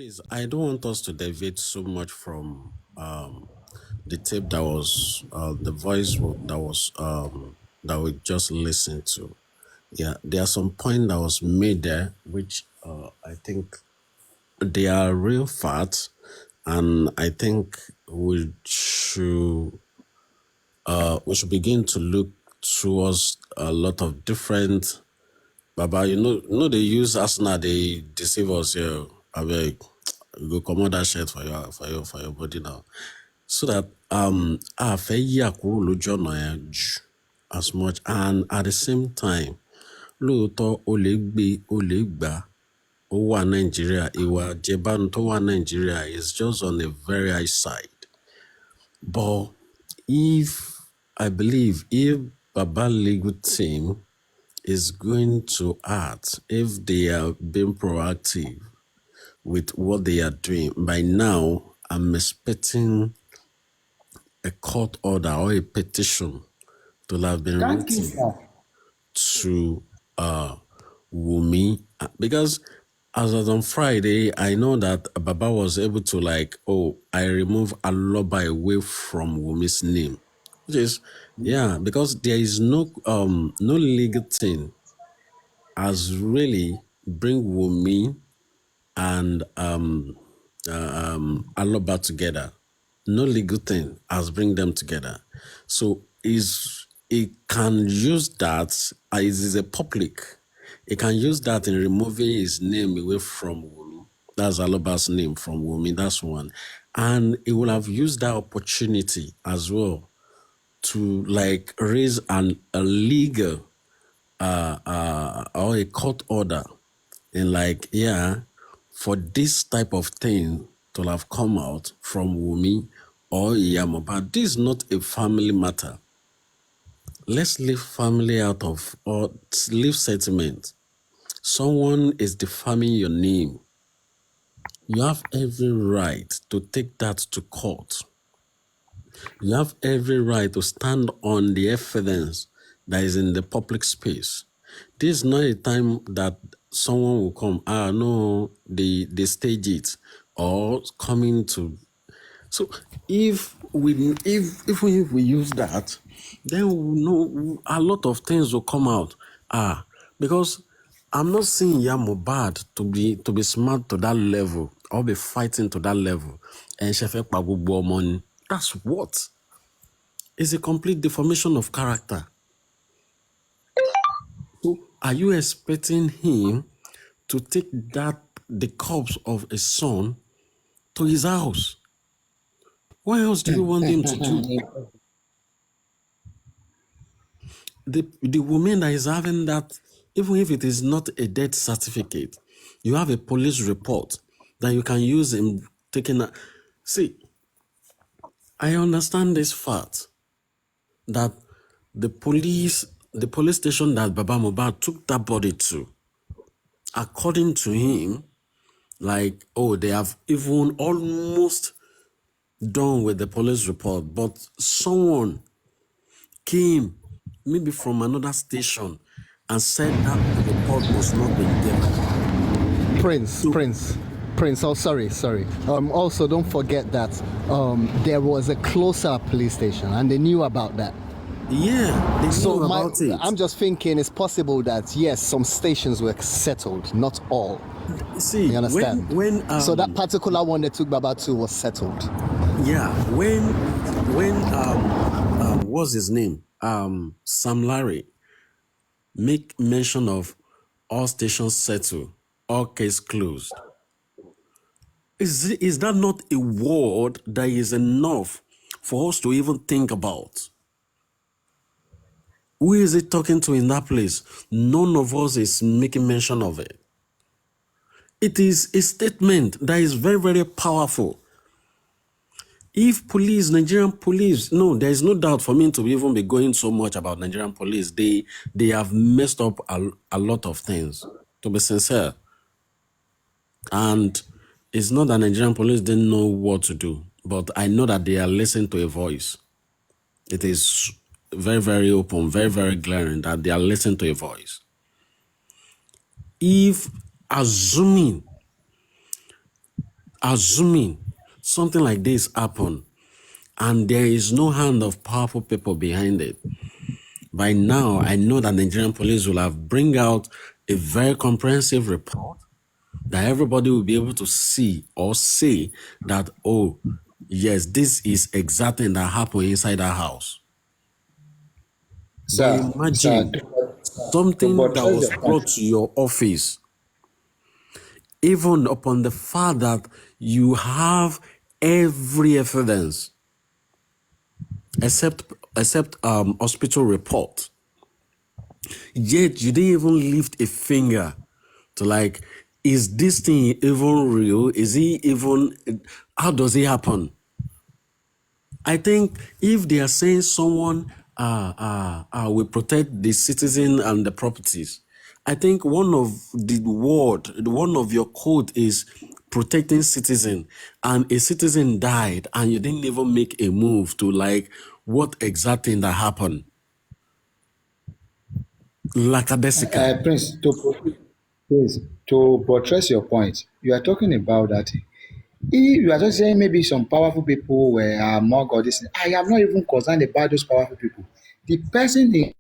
Please, I don't want us to deviate so much from the tape that was the voice that was that we just listened to. Yeah, there are some point that was made there, which I think they are real facts, and I think we should begin to look towards a lot of different. Baba, they use us now. They deceive us. Yeah, I beg, you go command that shirt for your body now, so that a fẹ́ yí àkúrò lójú ọ̀nà yẹn jù as much, and at the same time, lóòótọ́ o lè gbé o lè gbà ó wà Nàìjíríà, ìwà àjẹbánu tó wà Nàìjíríà is just on a very high side. But I believe if Baba legal team is going to act, if they are being proactive with what they are doing, by now I'm expecting a court order or a petition to have been Thank you, written sir. to Wumi, because as of on Friday, I know that Baba was able to I remove Aloba away from Wumi's name, which is because there is no legal thing as really bring Wumi and Aloba together. No legal thing has bring them together. So it can use that as is a public. It can use that in removing his name away from Wumi. That's Aloba's name from Wumi. That's one. And it will have used that opportunity as well to raise a legal or a court order in for this type of thing to have come out from Wumi or Iyamo. But this is not a family matter. Let's leave family out of, or leave sentiment. Someone is defaming your name. You have every right to take that to court. You have every right to stand on the evidence that is in the public space. This is not a time that someone will come, no, they stage it or coming to. So if we use that, then we know a lot of things will come out. Because I'm not seeing Mohbad to be smart to that level or be fighting to that level. And that's what is a complete deformation of character. So are you expecting him to take the corpse of a son to his house? What else do you want him to do? The woman that is having that, even if it is not a death certificate, you have a police report that you can use in taking that. See, I understand this fact that the police station that Baba Mohbad took that body to, according to him, they have even almost done with the police report, but someone came maybe from another station and said that the report was not being given. Prince, oh, sorry. Also, don't forget that there was a closer police station and they knew about that. Yeah, they knew about it. I'm just thinking it's possible that, yes, some stations were settled, not all. See, you understand? So that particular one they took Baba to was settled. Yeah, when what's his name? Sam Larry make mention of all stations settled, all case closed. Is that not a word that is enough for us to even think about? Who is it talking to in that place? None of us is making mention of it. It is a statement that is very, very powerful. If Nigerian police, no, there is no doubt for me to even be going so much about Nigerian police. They have messed up a lot of things, to be sincere. And it's not that Nigerian police didn't know what to do, but I know that they are listening to a voice. It is very, very open, very, very glaring that they are listening to a voice. If assuming assuming something like this happen, and there is no hand of powerful people behind it, by now I know that Nigerian police will have bring out a very comprehensive report that everybody will be able to see or say that, oh, yes, this is exactly that happened inside that house. But Sir, imagine to something that buttress was your brought point, to your office, even upon the fact that you have every evidence except hospital report, yet you didn't even lift a finger to like, is this thing even real? Is it even, how does it happen? I think if they are saying someone will protect the citizen and the properties, I think one of your code is protecting citizen, and a citizen died and you didn't even make a move to like what exactly that happened. Lakadesica. Prince, to buttress your point, you are talking about that. If you are just saying maybe some powerful people were more God. I am not even concerned about those powerful people. The person in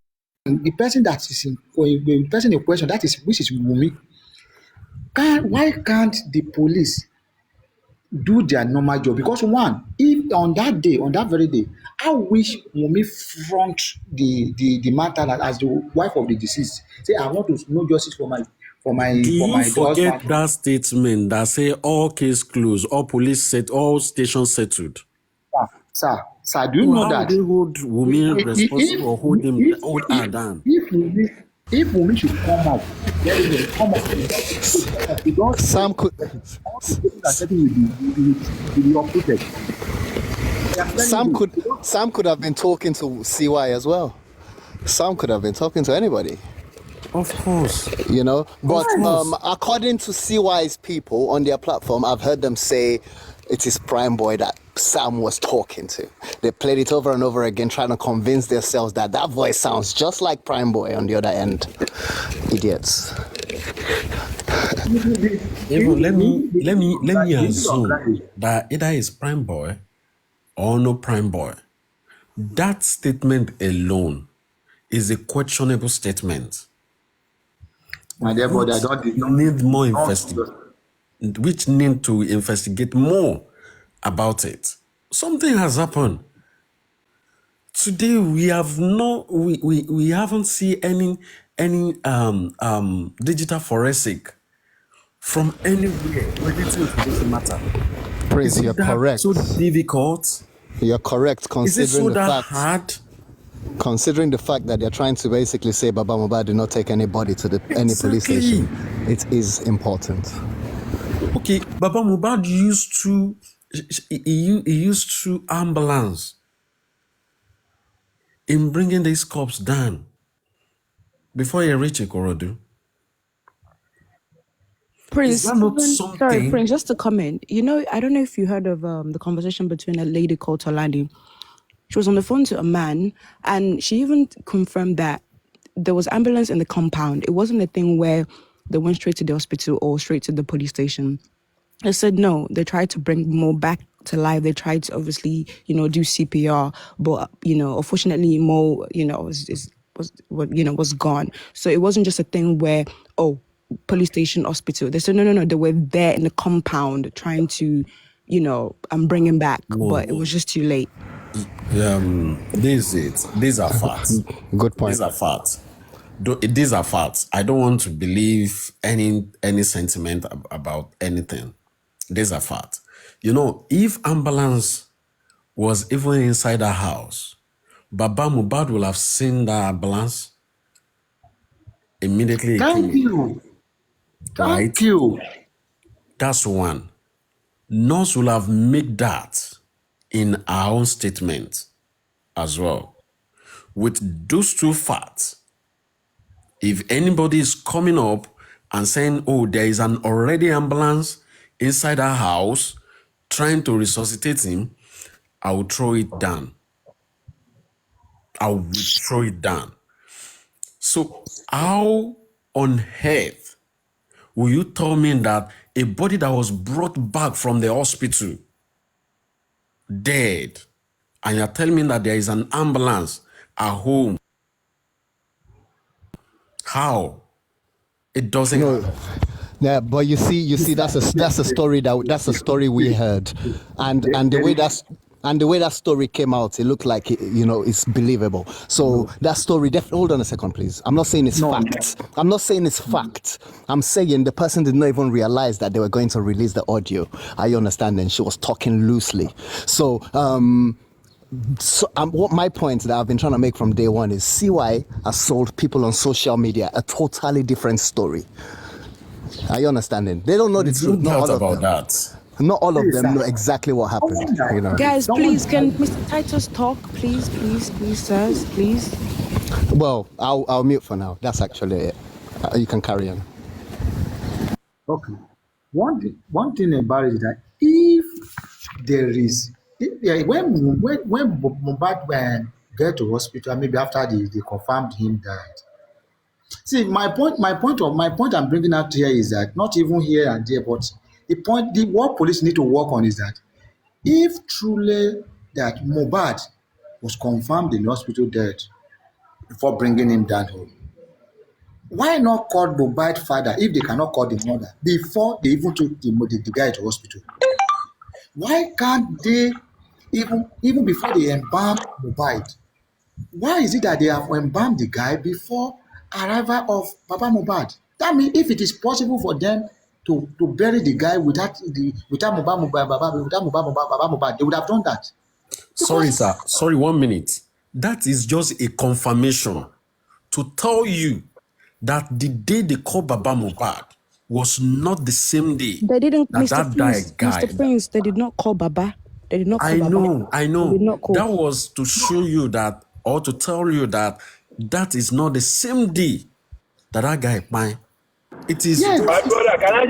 the person that is in the person in question, that is which is Wumi. Why can't the police do their normal job? Because one, if on that day, on that very day, I wish Wumi front the matter that as the wife of the deceased. Say, I want to know justice for my Do you forget husband. that statement that say all case closed, all police set, all stations settled? Sir, do you So know how would that they hold Wumi responsible or hold him, if hold her if down? if Wunmi should come out very well, come out, we don't Sam could all the cases are setting will be uprooted. I am telling Sam you, could Sam could have been talking to CY as well. Sam could have been talking to anybody, Of course. you know. Of But course. according to CY's people on their platform, I've heard them say it is Prime Boy that Sam was talking to. They played it over and over again, trying to convince themselves that that voice sounds just like Prime Boy on the other end. Idiots. Even let me the issue of that assume is that either is Prime Boy or no Prime Boy. That statement alone is a questionable statement, and therefore they which don't did not need more don't which need to investigate more about it. Something has happened. Today we have we haven't seen any digital forensic from anywhere relating to this matter. Is Prince, you're it that so correct. difficult? You're correct, Is it so that hard? considering the fact that they're trying to basically say Baba Mubad did not take anybody to any police Exactly. station. It is important. Okay, Baba Mubad used to he used to ambulance in bringing these cops down before he reached Ikorodu. Is Prince, that not even sorry, something? Prince, just to comment. I don't know if you heard of the conversation between a lady called Tolani. She was on the phone to a man, and she even confirmed that there was ambulance in the compound. It wasn't a thing where they went straight to the hospital or straight to the police station. I said no. They tried to bring Mo back to life. They tried to obviously, do CPR, but unfortunately, Mo, was gone. So it wasn't just a thing where police station, hospital. They said no. They were there in the compound trying to, bring him back, but it No. was just too late. This is it. These are facts. Good point. These are facts. These are facts. I don't want to believe any sentiment about anything. These are facts. If ambulance was even inside a house, Baba Mubad will have seen that ambulance immediately. Thank you. Right? Thank you. That's one. Nurse will have made that in our own statement as well. With those two facts, if anybody is coming up and saying, oh, there is an already ambulance inside our house trying to resuscitate him, I will throw it down. I will throw it down. So how on earth will you tell me that a body that was brought back from the hospital dead, and you're telling me that there is an ambulance at home? How? It doesn't No, happen. yeah, but you see, that's a story that's a story we heard, and the way that story came out, it looked like it's believable. So that story, hold on a second, please. I'm not saying it's fact. I'm not saying it's fact. I'm saying the person did not even realize that they were going to release the audio. Are you understanding? She was talking loosely. So what my point that I've been trying to make from day one is CY has sold people on social media a totally different story. Are you understanding? They don't know the truth. No Not doubt all about of them. that. Not all of them know exactly what happened. Guys, please, can Mr. Titus talk? Please, sirs, please. Well, I'll mute for now. That's actually it. You can carry on. Okay. One thing about it is that if there is when Mohbad get to hospital, maybe after they confirmed him died. See, my point I'm bringing out here is that not even here and there, but what police need to work on is that if truly that Mohbad was confirmed in hospital dead before bringing him down home, why not call Mohbad father if they cannot call the mother before they even took the guy to hospital? Why can't they even before they embalm Mohbad? Why is it that they have embalmed the guy before arrival of Papa Mohbad? That means if it is possible for them to bury the guy without Mohbad, they would have done that. Sorry, sir. Sorry, 1 minute. That is just a confirmation to tell you that the day they called Baba Mohbad was not the same day They didn't, that Mr. Prince, guy. Mr. Prince, they did not call Baba. They did not call I Baba. know. They did not call. That was to show you that, or to tell you that that is not the same day that guy mine. It is. Yes. My brother, can I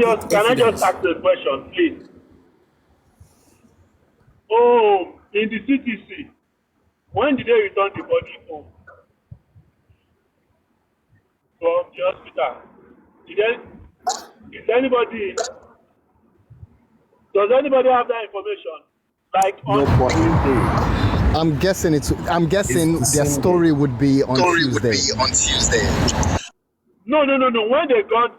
just ask a question, please? Oh, in the CTC, when did they return the body home from the hospital? Does anybody have that information? Like on Tuesday? I'm guessing their story would be on Tuesday. No. When they got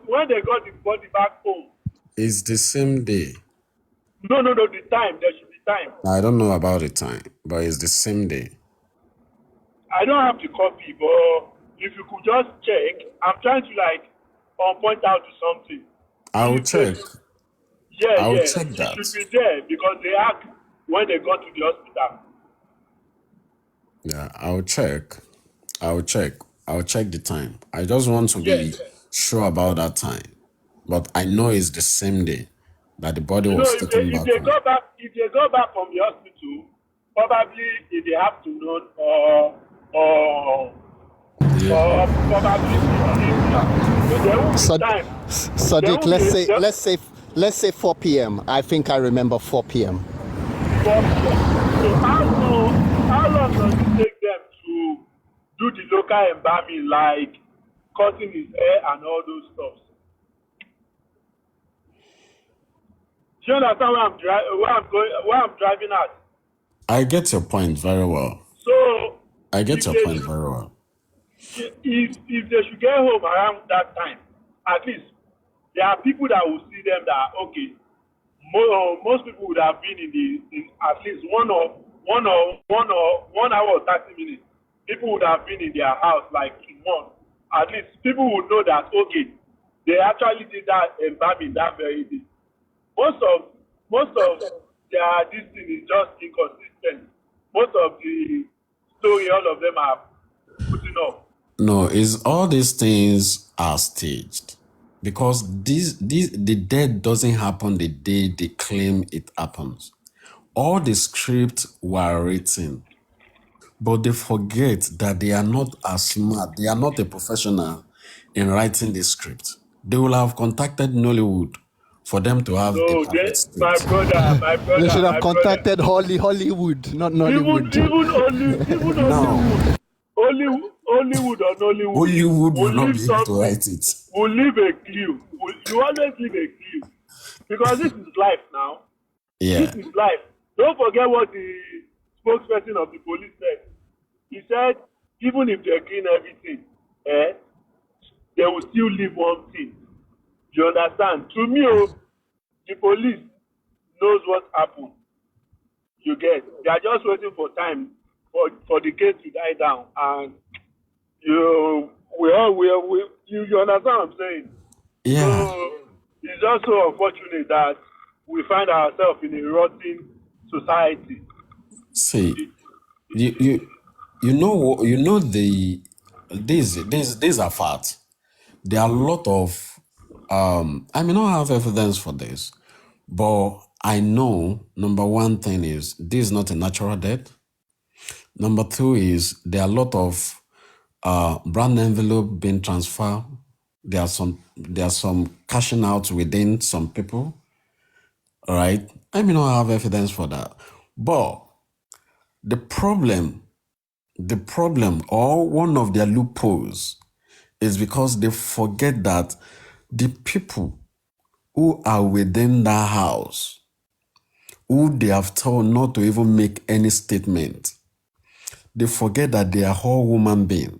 the body back home. It's the same day. No. The time. There should be time. I don't know about the time, but it's the same day. I don't have the copy, but if you could just check, I'm trying to point out to something. I'll check. I'll check that. It should be there because they asked when they got to the hospital. Yeah, I'll check. I'll check the time. I just want to be sure about that time. But I know it's the same day that the body was taken back. If they go back from the hospital, probably in the afternoon or probably Sadiq, let's say 4 p.m. I think I remember 4 p.m. So how long does it take them to do the local embalming, like cutting his hair and all those stuff? Do you understand where I'm driving at? I get your point very well. So I get your point very well. If they should get home around that time, at least there are people that will see them that okay. Most people would have been in at least 1 hour or 30 minutes. People would have been in their house like in one. At least people would know that okay, they actually did that embalming that very day. Most of their this thing is just inconsistent. Most of the story, all of them are putting up. No, it's all these things are staged. Because the death doesn't happen the day they claim it happens. All the scripts were written, but they forget that they are not as smart. They are not a professional in writing the script. They will have contacted Nollywood for them to have a perfect script. My brother. They should have contacted Hollywood, not Nollywood. Even Hollywood or Nollywood. Hollywood will not be able to write it. We'll leave a clue you always leave a clue because this is life now. Yeah. This is life. Don't forget what the spokesperson of the police said. He said even if they clean everything, they will still leave one thing. You understand? To me, the police knows what happened. You get? They are just waiting for time for the case to die down, and you understand what I'm saying? Yeah. So it's just so unfortunate that we find ourselves in a rotten society. See, you know these are facts. There are a lot of I may not have evidence for this, but I know number one thing is this is not a natural death. Number two is there are a lot of brand envelope being transferred. There are some cashing out within some people. All right. I may not have evidence for that. But the problem or one of their loopholes is because they forget that the people who are within that house, who they have told not to even make any statement, they forget that they are all human beings.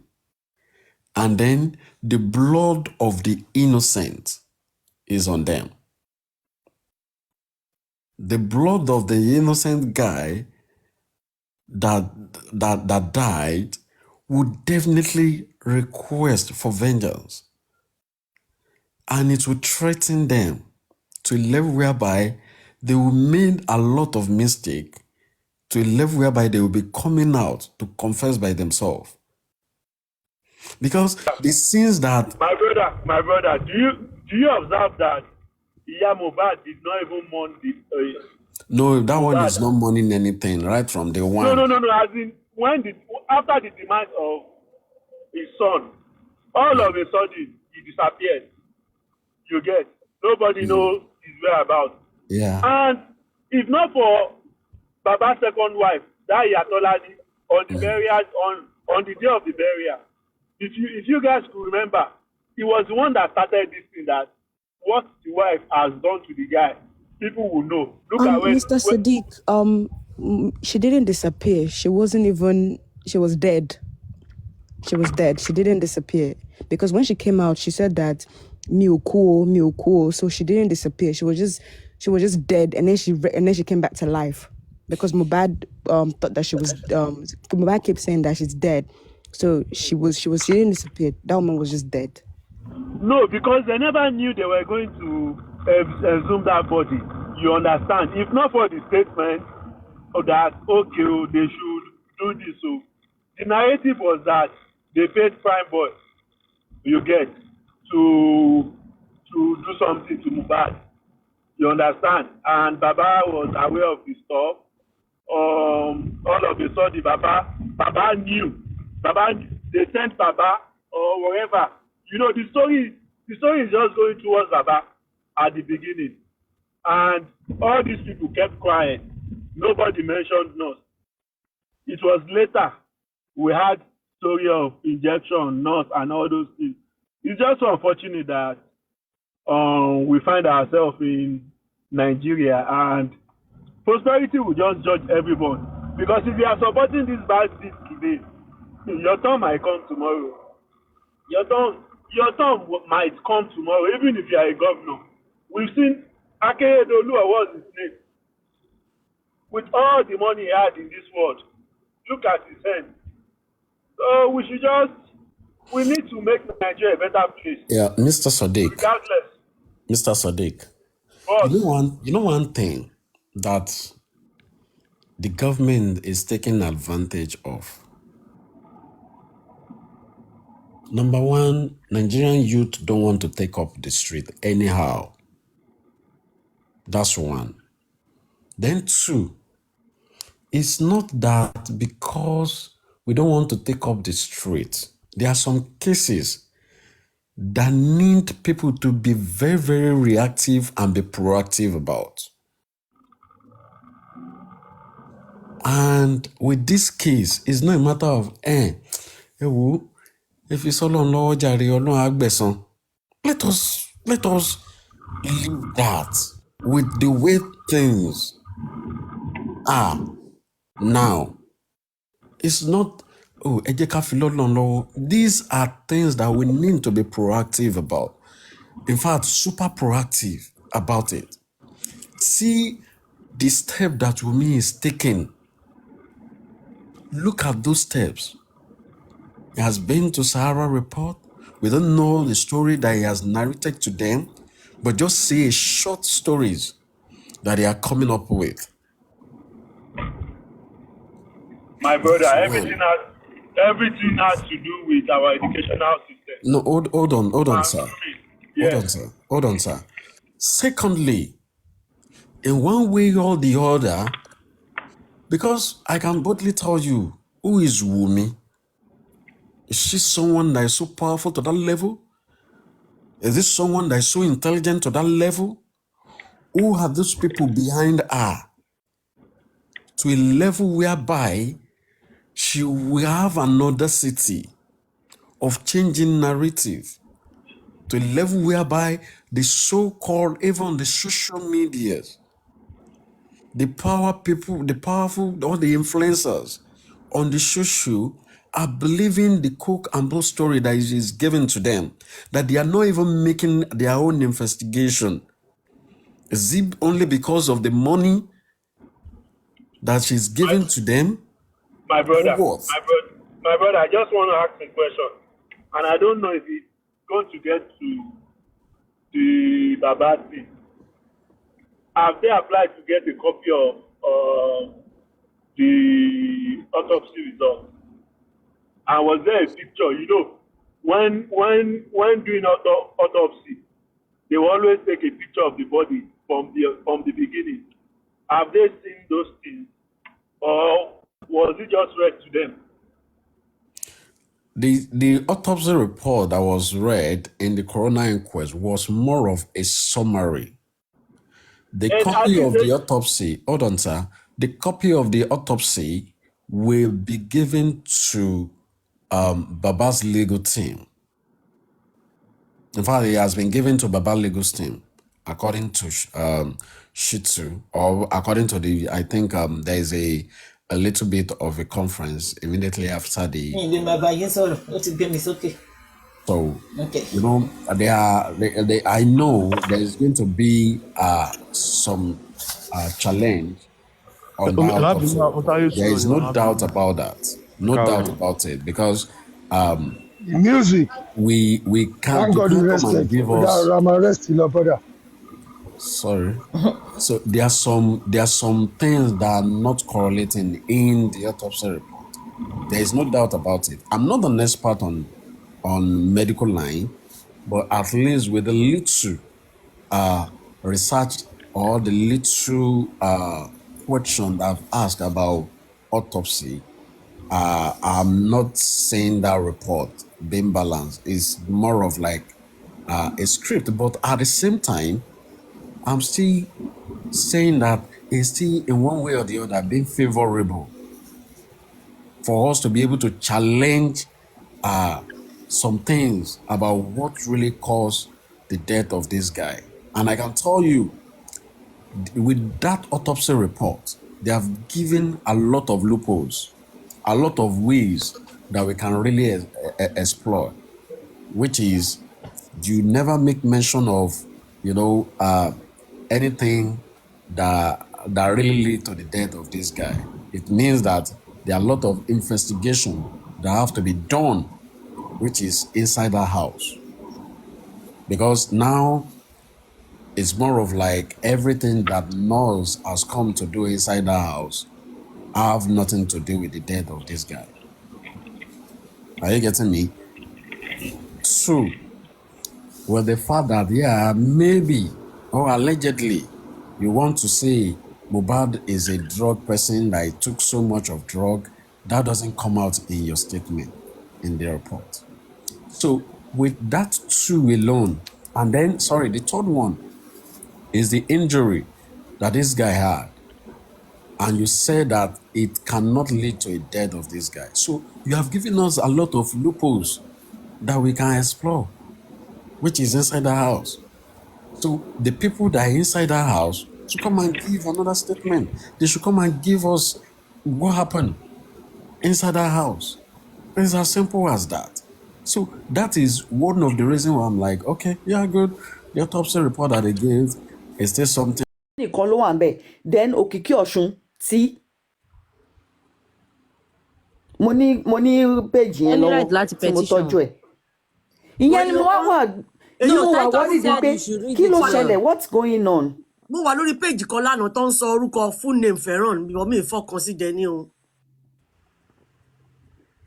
And then the blood of the innocent is on them. The blood of the innocent guy that died would definitely request for vengeance. And it would threaten them to a level whereby they will make a lot of mistake, to a level whereby they will be coming out to confess by themselves. Because the sins that... My brother, do you observe that Iya Mohbad did not even mourn the... No, that one Mohbad. is not mourning anything right from day one. No. As in, after the demise of his son, all of a sudden he disappeared. You get? Nobody knows his whereabouts. Yeah. And if not for Baba's second wife, that Iyatolani, on the burial, on the day of the burial, if you guys could remember, he was the one that started this thing, that what the wife has done to the guy, people will know. Look at Mr. Sadiq, she didn't disappear. She was dead. She was dead. She didn't disappear. Because when she came out, she said that Miukuo. So she didn't disappear. She was just dead, and then she came back to life. Because Mohbad thought that she was Mohbad kept saying that she's dead. So she didn't disappear. That woman was just dead. No, because they never knew they were going to exhume that body. You understand? If not for the statement that, okay, they should do this. So the narrative was that they paid Prime Boy, you get, to do something to Mohbad. You understand? And Baba was aware of the stuff. All of a sudden, Baba knew. They sent Baba or wherever. You know, the story is just going towards Baba at the beginning. And all these people kept quiet. Nobody mentioned nurse. It was later we had story of injection, nurse, and all those things. It's just so unfortunate that we find ourselves in Nigeria, and prosperity will just judge everyone. Because if you are supporting this bad thing today, your turn might come tomorrow. Your turn might come tomorrow, even if you are a governor. We've seen Akeredolu, what was his name? With all the money he had in this world, look at his hand. So we need to make Nigeria a better place. Yeah, Mr. Sadiq. Regardless. Mr. Sadiq. But, You know one thing that the government is taking advantage of. Number one, Nigerian youth don't want to take up the street anyhow. That's one. Then two, it's not that because we don't want to take up the street. There are some cases that need people to be very, very reactive and be proactive about. And with this case, it's not a matter of, if it's all on Lord Jari or no Agbeson, let us Let us leave that with the way things are now. It's not, oh, ẹ jẹ́ ká fi lọ́lọ́run lọ́wọ́. These are things that we need to be proactive about. In fact, super proactive about it. See the step that Wunmi is taking. Look at those steps. He has been to Sahara Report. We don't know the story that he has narrated to them, but just see short stories that they are coming up with. My brother, That's everything one. has to do with our educational system. No, hold on, sir. Yes. Hold on, sir. Secondly, in one way or the other, because I can boldly tell you, who is Wunmi? Is she someone that is so powerful to that level? Is this someone that is so intelligent to that level? Who are those people behind her to a level whereby she will have an audacity of changing narrative to a level whereby the so-called, even the social medias, the power people, the powerful, all the influencers on the social are believing the cook and bull story that is given to them, that they are not even making their own investigation. Is it only because of the money that she's giving to them? My brother, What? my brother, I just want to ask a question, and I don't know if it's going to get to the Baba thing. Have they applied to get a copy of the autopsy results? And was there a picture? You know, when doing autopsy, they will always take a picture of the body from the beginning. Have they seen those things, or was it just read to them? The autopsy report that was read in the coroner inquest was more of a summary. The And copy of the autopsy, hold on, sir. The copy of the autopsy will be given to Baba's legal team. In fact, it has been given to Baba's legal team, according to Shitsu, or according to the, I think there is a little bit of a conference immediately after the. So, Okay. you know, I know there is going to be some challenge on that autopsy. There is no doubt about that. No doubt about it, because music. we can't, Thank God you rested. Rama rest, brother. sorry. So there are some things that are not correlating in the autopsy report. There is no doubt about it. I'm not an expert on medical line, but at least with the little research or the little question that I've asked about autopsy, I'm not saying that report being balanced. It's more of like a script, but at the same time, I'm still saying that it's still in one way or the other being favorable for us to be able to challenge some things about what really caused the death of this guy. And I can tell you, with that autopsy report, they have given a lot of loopholes, a lot of ways that we can really explore, which is you never make mention of, anything that really lead to the death of this guy. It means that there are a lot of investigation that have to be done, which is inside the house. Because now it's more of like everything that Noz has come to do inside the house have nothing to do with the death of this guy. Are you getting me? True. Well, the fact that, maybe or allegedly you want to say Mohbad is a drug person, that he took so much of drug, that doesn't come out in your statement in the report. So with that two alone, and then, the third one is the injury that this guy had. And you said that it cannot lead to a death of this guy. So you have given us a lot of loopholes that we can explore, which is inside the house. So the people that are inside that house should come and give another statement. They should come and give us what happened inside that house. It's as simple as that. So that is one of the reasons why I'm like, okay, yeah, good. The autopsy report that they gave is still something. nìkan ló wà ń bẹ̀ then Òkìkí Ọ̀ṣun tí mo ní péjì yẹn lọ́wọ́ tí mo tọ́jú ẹ̀ ìyẹn ni mo wá wọ́n rí pé kí ló ṣẹlẹ̀ what's going on. mo wà lórí péjì kan lánàá tó ń sọ orúkọ full name Ferron mi ìfọkàn sí dẹni o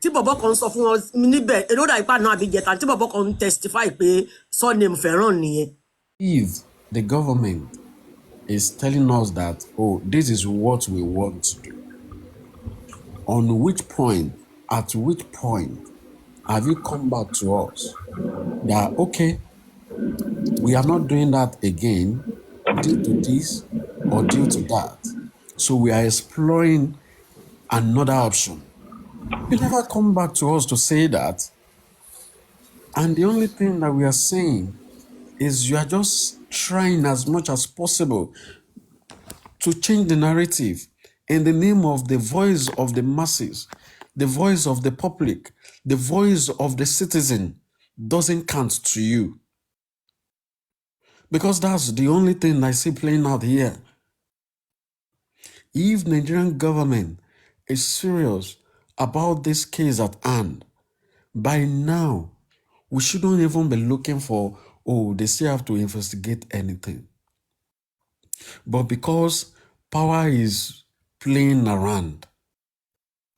tí bọ̀bọ̀ kan sọ fún wọn níbẹ̀ èròdà ipá náà àbí jẹta tí bọ̀bọ̀ kan testify pé surname Ferron nìyẹn. If the government is telling us that, oh, this is what we want to do, on which point, at which point have you come back to us that, okay, we are not doing that again due to this or due to that, so we are exploring another option? You never come back to us to say that, and the only thing that we are saying is you are just trying as much as possible to change the narrative in the name of the voice of the masses, the voice of the public, the voice of the citizen doesn't count to you. Because that's the only thing I see playing out here. If Nigerian government is serious about this case at hand, by now, we shouldn't even be looking for, oh, they still have to investigate anything. But because power is playing around,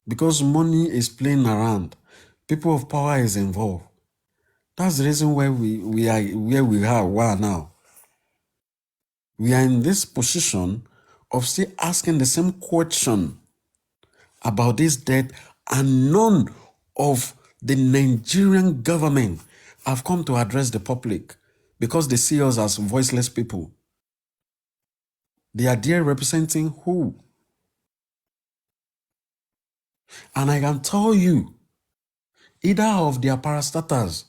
because money is playing around, people of power is involved. That's the reason why we are where we are now. We are in this position of still asking the same question about this death, and none of the Nigerian government have come to address the public because they see us as voiceless people. They are there representing who? And I can tell you, either of their parastatals,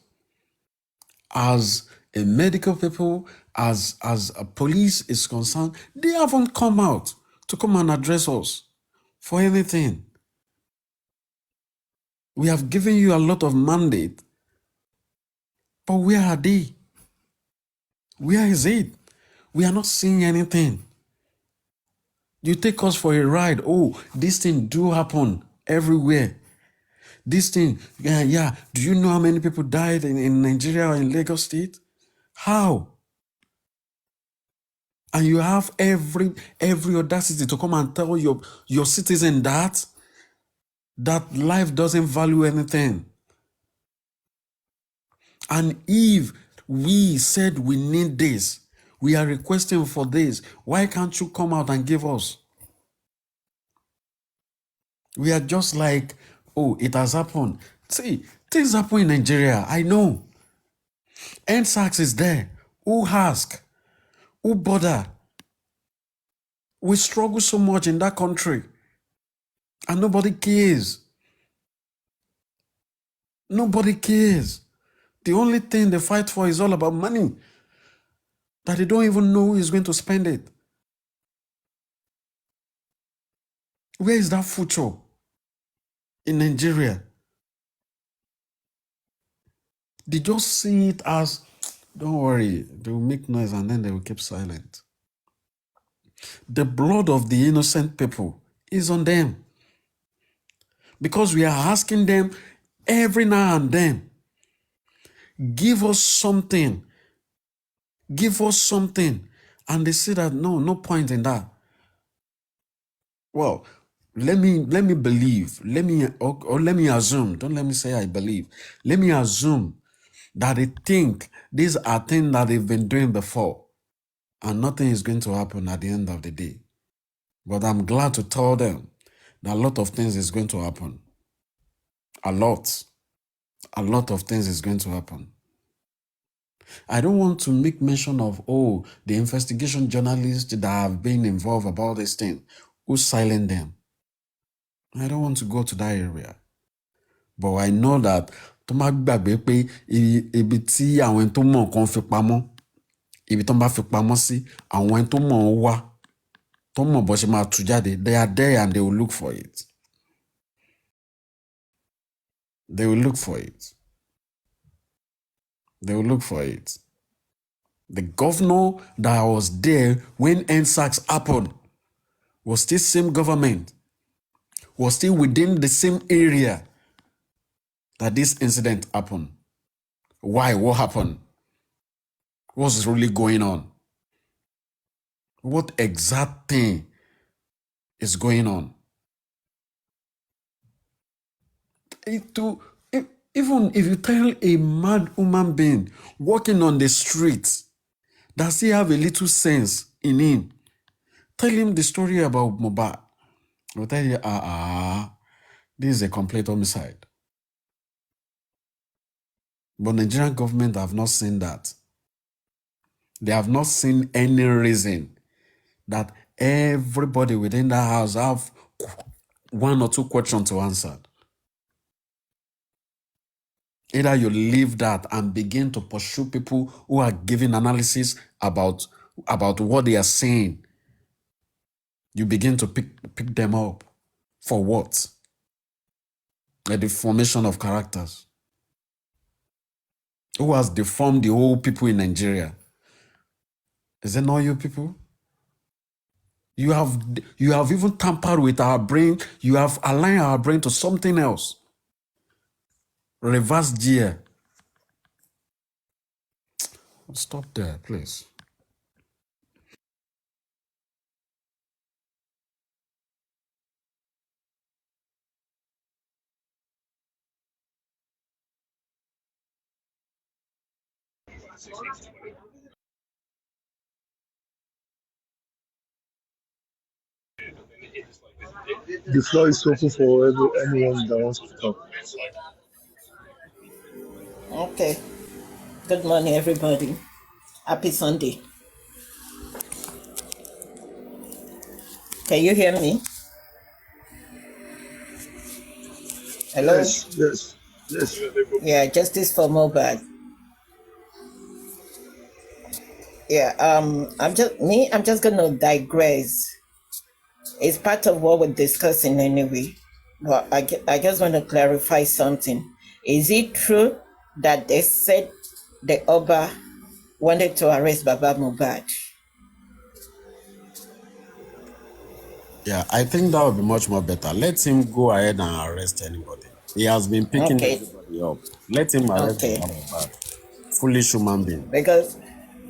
as a medical people, as a police is concerned, they haven't come out to come and address us for anything. We have given you a lot of mandate, but where are they? Where is it? We are not seeing anything. You take us for a ride. Oh, this thing do happen everywhere. This thing, yeah. Do you know how many people died in Nigeria or in Lagos State? How? And you have every audacity to come and tell your citizen that life doesn't value anything. And if we said we need this, we are requesting for this, why can't you come out and give us? We are just like, oh, it has happened. See, things happen in Nigeria, I know. NSAX is there. Who ask? Who bother? We struggle so much in that country, and nobody cares. Nobody cares. The only thing they fight for is all about money, that they don't even know who is going to spend it. Where is that future in Nigeria? They just see it as, don't worry, they will make noise and then they will keep silent. The blood of the innocent people is on them, because we are asking them every now and then, give us something, give us something, and they say that no point in that. Well, let me believe, let me assume, don't let me say I believe, let me assume that they think these are things that they've been doing before, and nothing is going to happen at the end of the day. But I'm glad to tell them that a lot of things is going to happen. A lot of things is going to happen. I don't want to make mention of, oh, the investigation journalists that have been involved about this thing, who silent them. I don't want to go to that area. But I know that tó má gbàgbé pé ibi tí àwọn tó mọ̀ kan fi pamọ́, Ibi tó ń bá fi pamọ́ sí, àwọn ẹni tó mọ̀ ọ́ wá, tó mọ̀ bó ṣe máa tú jáde, they are there and they will look for it. They will look for it. They will look for it. The governor that was there when NSACS happened was still same government, was still within the same area that this incident happened. Why? What happened? What's really going on? What exact thing is going on? Even if you tell a mad human being walking on the streets that still have a little sense in him, tell him the story about Mohbad, he'll tell you, this is a complete homicide. But Nigerian government have not seen that. They have not seen any reason that everybody within that house have one or two questions to answer. Either you leave that and begin to pursue people who are giving analysis about what they are saying. You begin to pick them up. For what? The deformation of characters. Who has deformed the whole people in Nigeria? Is it not you people? You have even tampered with our brain. You have aligned our brain to something else. Reverse gear. Stop there, please. The floor is open for anyone that wants to talk. Okay. Good morning, everybody. Happy Sunday. Can you hear me? Hello? Yes. Yeah, justice for Mohbad. Yeah, I'm just gonna digress. It's part of what we're discussing anyway. But I just want to clarify something. Is it true that they said the Oba wanted to arrest Baba Mohbad? Yeah, I think that would be much more better. Let him go ahead and arrest anybody. He has been picking everybody up. Let him arrest Baba Mohbad. Foolish human being. Because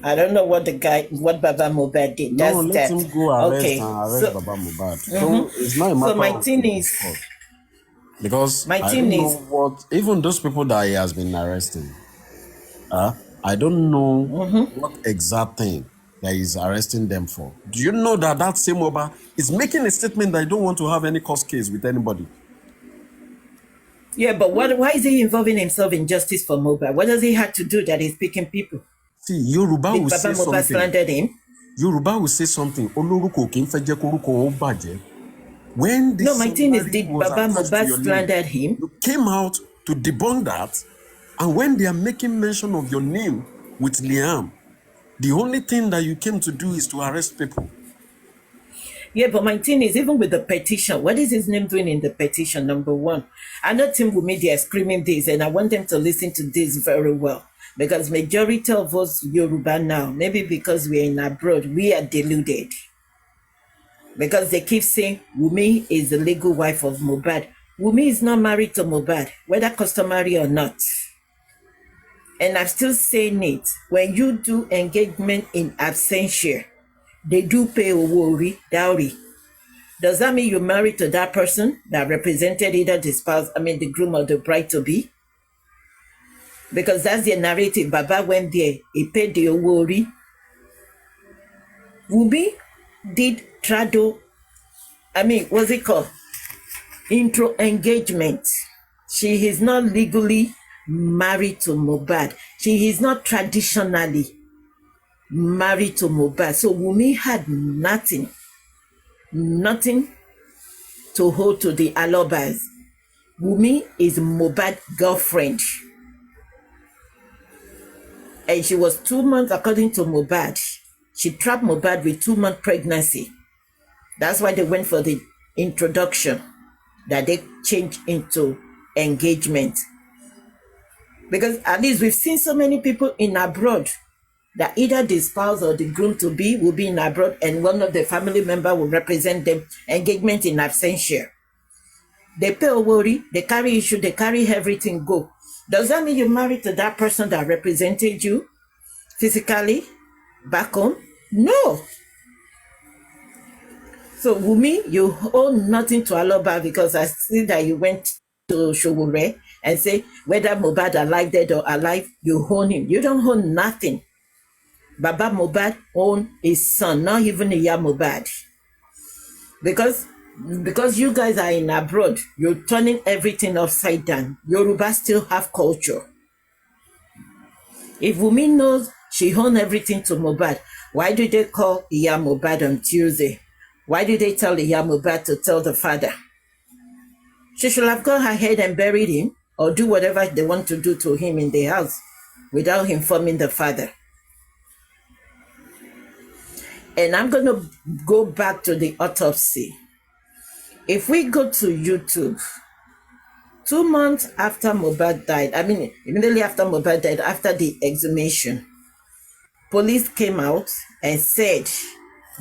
I don't know what Baba Mohbad did. No, let him go arrest and arrest Baba Mohbad. So it's not a matter so my thing is, because my I thing don't is, know what, even those people that he has been arresting, I don't know what exact thing that he's arresting them for. Do you know that same Oba is making a statement that he don't want to have any court case with anybody? Yeah, but why is he involving himself in justice for Mohbad? What does he have to do that he's picking people? See, Yoruba will Baba say Mohbad slandered him? Yoruba will say something. When this no, my thing is, did Baba Mohbad slandered him? You came out to debunk that, and when they are making mention of your name with Liam, the only thing that you came to do is to arrest people. Yeah, but my thing is, even with the petition, what is his name doing in the petition, number one? I know Tim Wumidi are screaming this, and I want them to listen to this very well. Because majority of us Yoruba now, maybe because we're in abroad, we are deluded. Because they keep saying Wumi is the legal wife of Mohbad. Wumi is not married to Mohbad, whether customary or not. And I'm still saying it. When you do engagement in absentia, they do pay a dowry. Does that mean you're married to that person that represented either the spouse, the groom or the bride to be? Because that's the narrative. Baba went there, he paid the owori. Wumi did trado, what's it called? Intro engagement. She is not legally married to Mohbad. She is not traditionally married to Mohbad. So Wumi had nothing to hold to the alibis. Wumi is Mohbad's girlfriend. And she was 2 months, according to Mohbad. She trapped Mohbad with 2-month pregnancy. That's why they went for the introduction, that they changed into engagement. Because at least we've seen so many people in abroad that either the spouse or the groom-to-be will be in abroad and one of the family member will represent them, engagement in absentia. They pay a worry, they carry issue, they carry everything, go. Does that mean you're married to that person that represented you physically back home? No. So Wumi, you owe nothing to Aloba because I see that you went to Showore and say whether Mohbad alive, dead or alive, you own him. You don't own nothing. Baba Mohbad own his son, not even Iya Mohbad. Because you guys are in abroad, you're turning everything upside down. Yoruba still have culture. If Wumi knows she owns everything to Mohbad, why do they call Iya Mohbad on Tuesday? Why did they tell Iya Mohbad to tell the father? She should have gone ahead and buried him or do whatever they want to do to him in the house without informing the father. And I'm going to go back to the autopsy. If we go to YouTube, 2 months after Mohbad died, immediately after Mohbad died, after the exhumation, police came out and said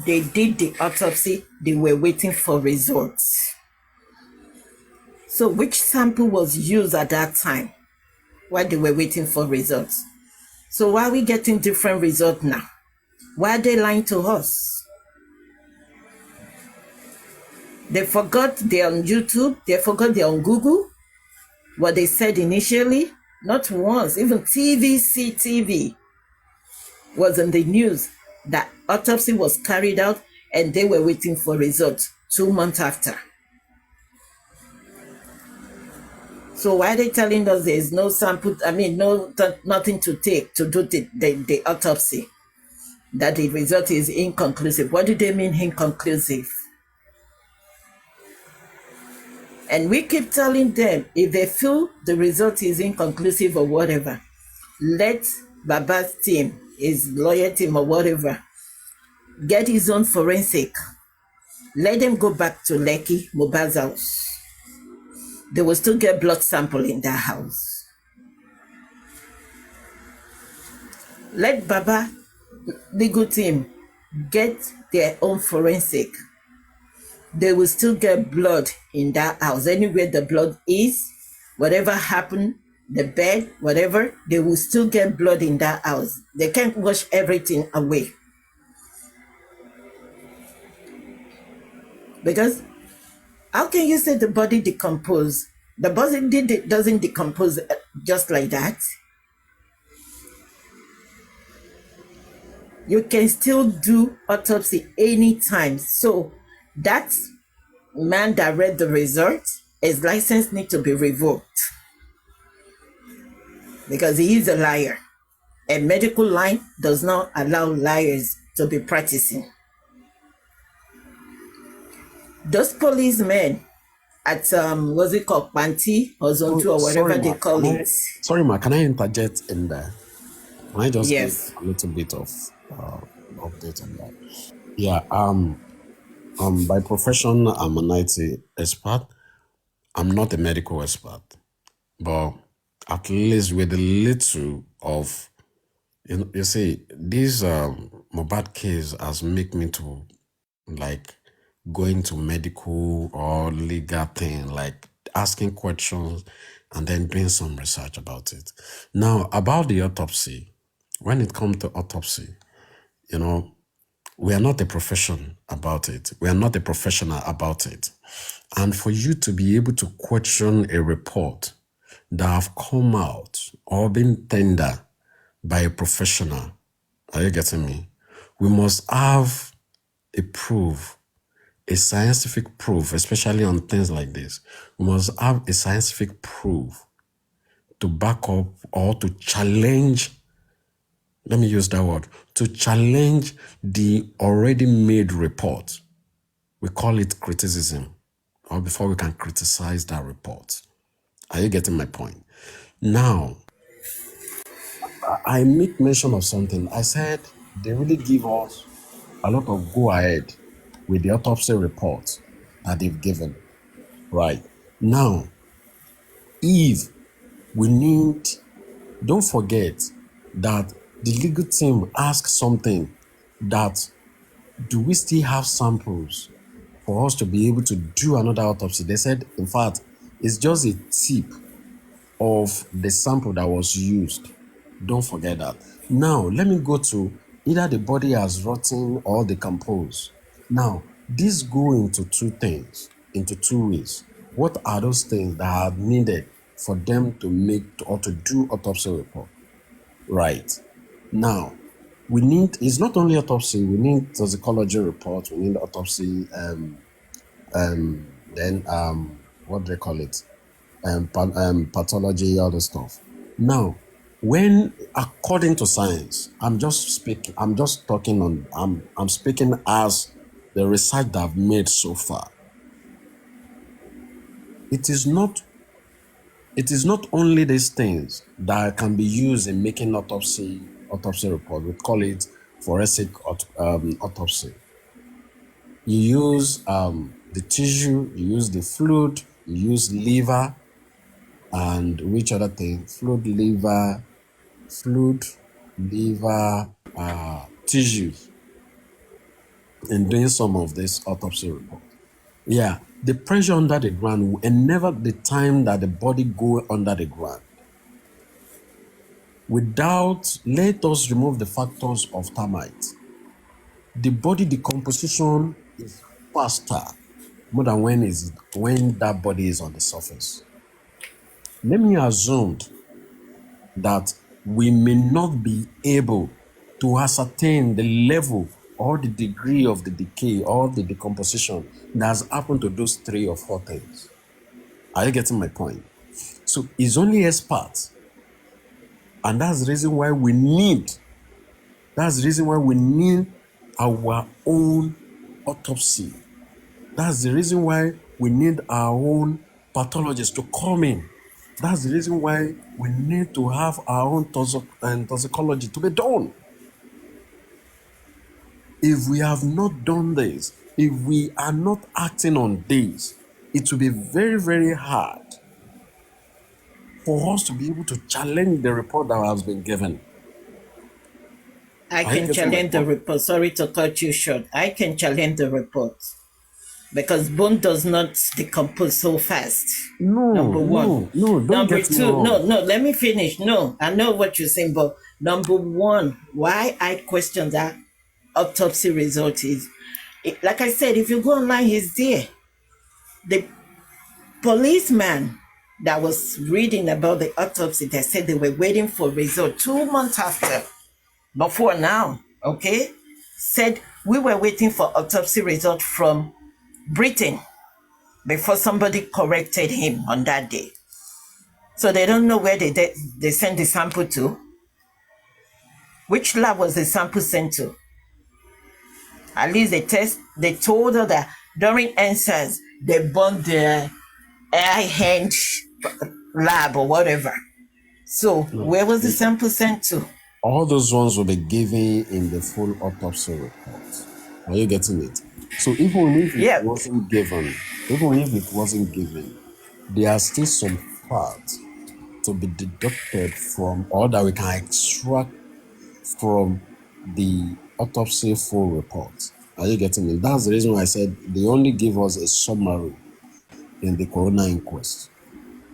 they did the autopsy, they were waiting for results. So which sample was used at that time while they were waiting for results? So why are we getting different results now? Why are they lying to us? They forgot they're on YouTube, they forgot they're on Google, what they said initially, not once, even TVC was in the news that autopsy was carried out and they were waiting for results 2 months after. So why are they telling us there's no sample, nothing to take to do the autopsy? That the result is inconclusive. What do they mean inconclusive? And we keep telling them, if they feel the result is inconclusive or whatever, let Baba's team, his lawyer team or whatever, get his own forensic. Let them go back to Lekki, Mohbad's house. They will still get blood sample in that house. Let Baba legal team get their own forensic. They will still get blood in that house. Anywhere the blood is, whatever happened, the bed, whatever, they will still get blood in that house. They can't wash everything away. Because how can you say the body decomposed? The body doesn't decompose just like that. You can still do autopsy anytime. So that man that read the result, his license needs to be revoked because he is a liar. A medical line does not allow liars to be practicing. Those policemen at what's it called, Panti or Zone 2 or whatever they call it. Sorry, Ma, can I interject in there? Can I just Yes. give a little bit of update on that? Yeah. By profession, I'm an IT expert. I'm not a medical expert, but at least with a little of, you see, this Mohbad case has made me to like go into medical or legal thing, like asking questions and then doing some research about it. Now, about the autopsy, when it comes to autopsy, we are not a profession about it. We are not a professional about it. And for you to be able to question a report that have come out or been tendered by a professional, are you getting me? We must have a proof, a scientific proof, especially on things like this. We must have a scientific proof to back up or to challenge, let me use that word, to challenge the already made report. We call it criticism, or before we can criticize that report. Are you getting my point? Now, I make mention of something. I said they really give us a lot of go ahead with the autopsy report that they've given. Right. Now, if we need, don't forget that the legal team asked something that do we still have samples for us to be able to do another autopsy? They said, in fact, it's just a tip of the sample that was used. Don't forget that. Now, let me go to either the body has rotten or decomposed. Now, this go into two things, into two ways. What are those things that are needed for them to make or to do autopsy report? Right. Now, we need, it's not only autopsy, we need toxicology report, we need autopsy, then what do they call it? Pathology, all the stuff. Now, when according to science, I'm speaking as the research that I've made so far. It is not only these things that can be used in making autopsy report. We call it forensic autopsy. You use the tissue, you use the fluid, you use liver, and which other thing? Liver, tissues, in doing some of this autopsy report. Yeah, the pressure under the ground and never the time that the body go under the ground. Let us remove the factors of termite. The body decomposition is faster more than when that body is on the surface. Let me assume that we may not be able to ascertain the level or the degree of the decay or the decomposition that has happened to those 3 or 4 things. Are you getting my point? So it's only experts. And that's the reason why we need our own autopsy. That's the reason why we need our own pathologists to come in. That's the reason why we need to have our own toxicology to be done. If we have not done this, if we are not acting on this, it will be very, very hard for us to be able to challenge the report that has been given. I can challenge the report. Sorry to cut you short. I can challenge the report because bone does not decompose so fast. No, number one. No, don't number get me two, wrong. no, let me finish. No, I know what you're saying, but number one, why I question that autopsy result is, like I said, if you go online, he's there. The policeman that was reading about the autopsy, they said they were waiting for result 2 months after, before now, okay? Said we were waiting for autopsy result from Britain before somebody corrected him on that day. So they don't know where they sent the sample to. Which lab was the sample sent to? At least they told her that during answers, they burned the air hand lab or whatever. So where was the sample sent to? All those ones will be given in the full autopsy report. Are you getting it? So even if it wasn't given, there are still some parts to be deducted from, or that we can extract from the autopsy full report. Are you getting it? That's the reason why I said they only give us a summary in the coroner inquest.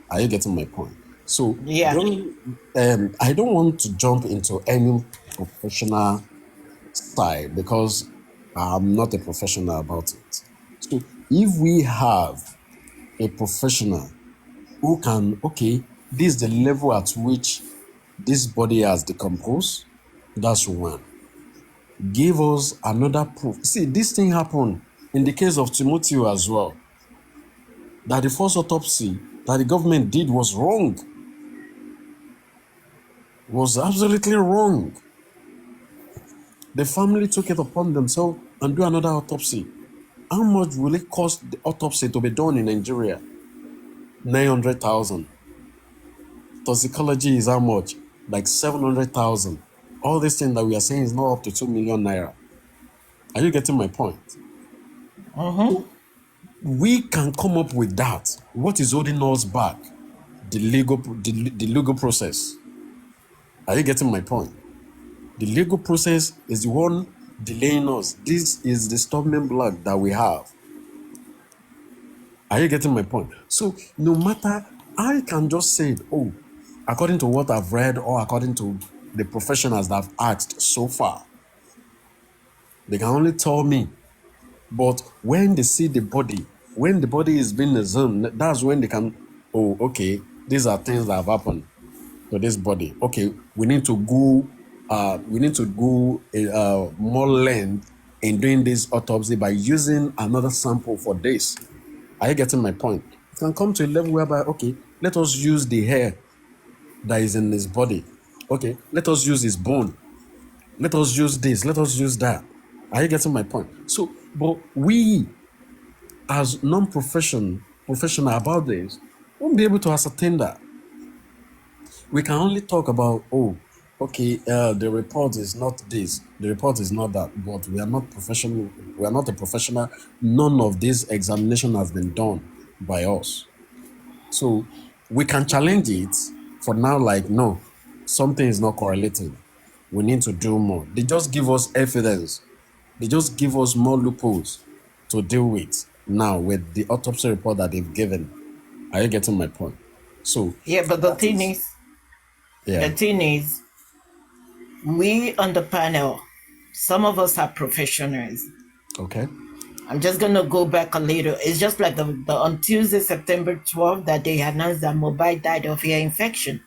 Are you getting my point? So I don't want to jump into any professional side because I'm not a professional about it. So if we have a professional who can, this is the level at which this body has decomposed, that's one. Give us another proof. See, this thing happened in the case of Timothy as well. That the first autopsy that the government did was wrong. Was absolutely wrong. The family took it upon themselves and do another autopsy. How much will it cost the autopsy to be done in Nigeria? 900,000. Toxicology is how much? like 700,000. All this thing that we are saying is not up to 2 million naira. Are you getting my point? We can come up with that. What is holding us back? The legal process. Are you getting my point? The legal process is the one delaying us. This is the stumbling block that we have. Are you getting my point? So no matter, I can just say, oh, according to what I've read or according to the professionals that I've asked so far, they can only tell me. But when they see the body, when the body is being examined, that's when they can, oh, okay, these are things that have happened to this body. Okay, we need to go more length in doing this autopsy by using another sample for this. Are you getting my point? It can come to a level whereby, okay, let us use the hair that is in his body. Okay, let us use his bone. Let us use this. Let us use that. Are you getting my point? So, but we, as non-professional about this, won't be able to ascertain that. We can only talk about, oh, okay, the report is not this, the report is not that, but we are not professional. We are not a professional. None of this examination has been done by us. So we can challenge it for now, like, no, something is not correlating. We need to do more. They just give us evidence. They just give us more loopholes to deal with now with the autopsy report that they've given. Are you getting my point? So yeah, but the thing is, we on the panel, some of us are professionals. Okay. I'm just gonna go back a little. It's just like the on Tuesday, September 12th, that they announced that Mohbad died of ear infection.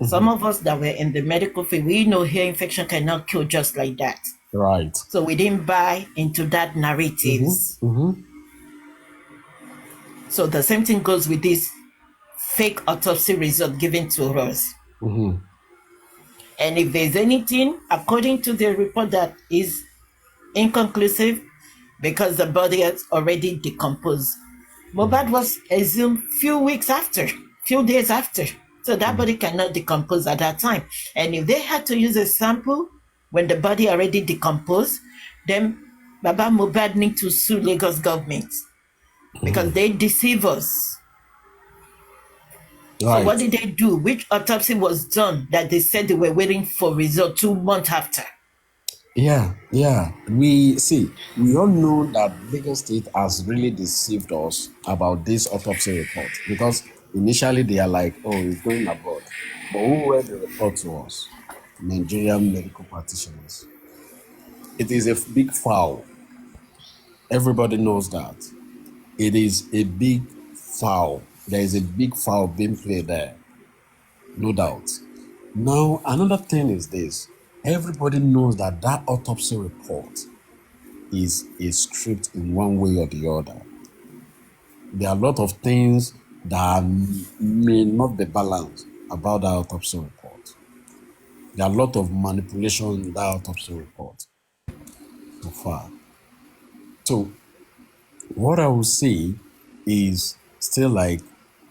Some of us that were in the medical field, we know ear infection cannot kill just like that. Right. So we didn't buy into that narratives. So the same thing goes with this fake autopsy result given to us. And if there's anything, according to the report, that is inconclusive because the body has already decomposed. Mohbad was exhumed few days after. So that body cannot decompose at that time. And if they had to use a sample when the body already decomposed, then Baba Mohbad need to sue Lagos government because they deceive us. Right. So what did they do? Which autopsy was done that they said they were waiting for result 2 months after? Yeah. We all know that Lagos State has really deceived us about this autopsy report because initially they are like, oh, it's going abroad. But who read the report to us? Nigerian medical practitioners. It is a big foul. Everybody knows that. It is a big foul. There is a big foul being played there. No doubt. Now, another thing is this. Everybody knows that autopsy report is a script in one way or the other. There are a lot of things that may not be balanced about that autopsy report. There are a lot of manipulation in that autopsy report so far. So, what I will say is still like,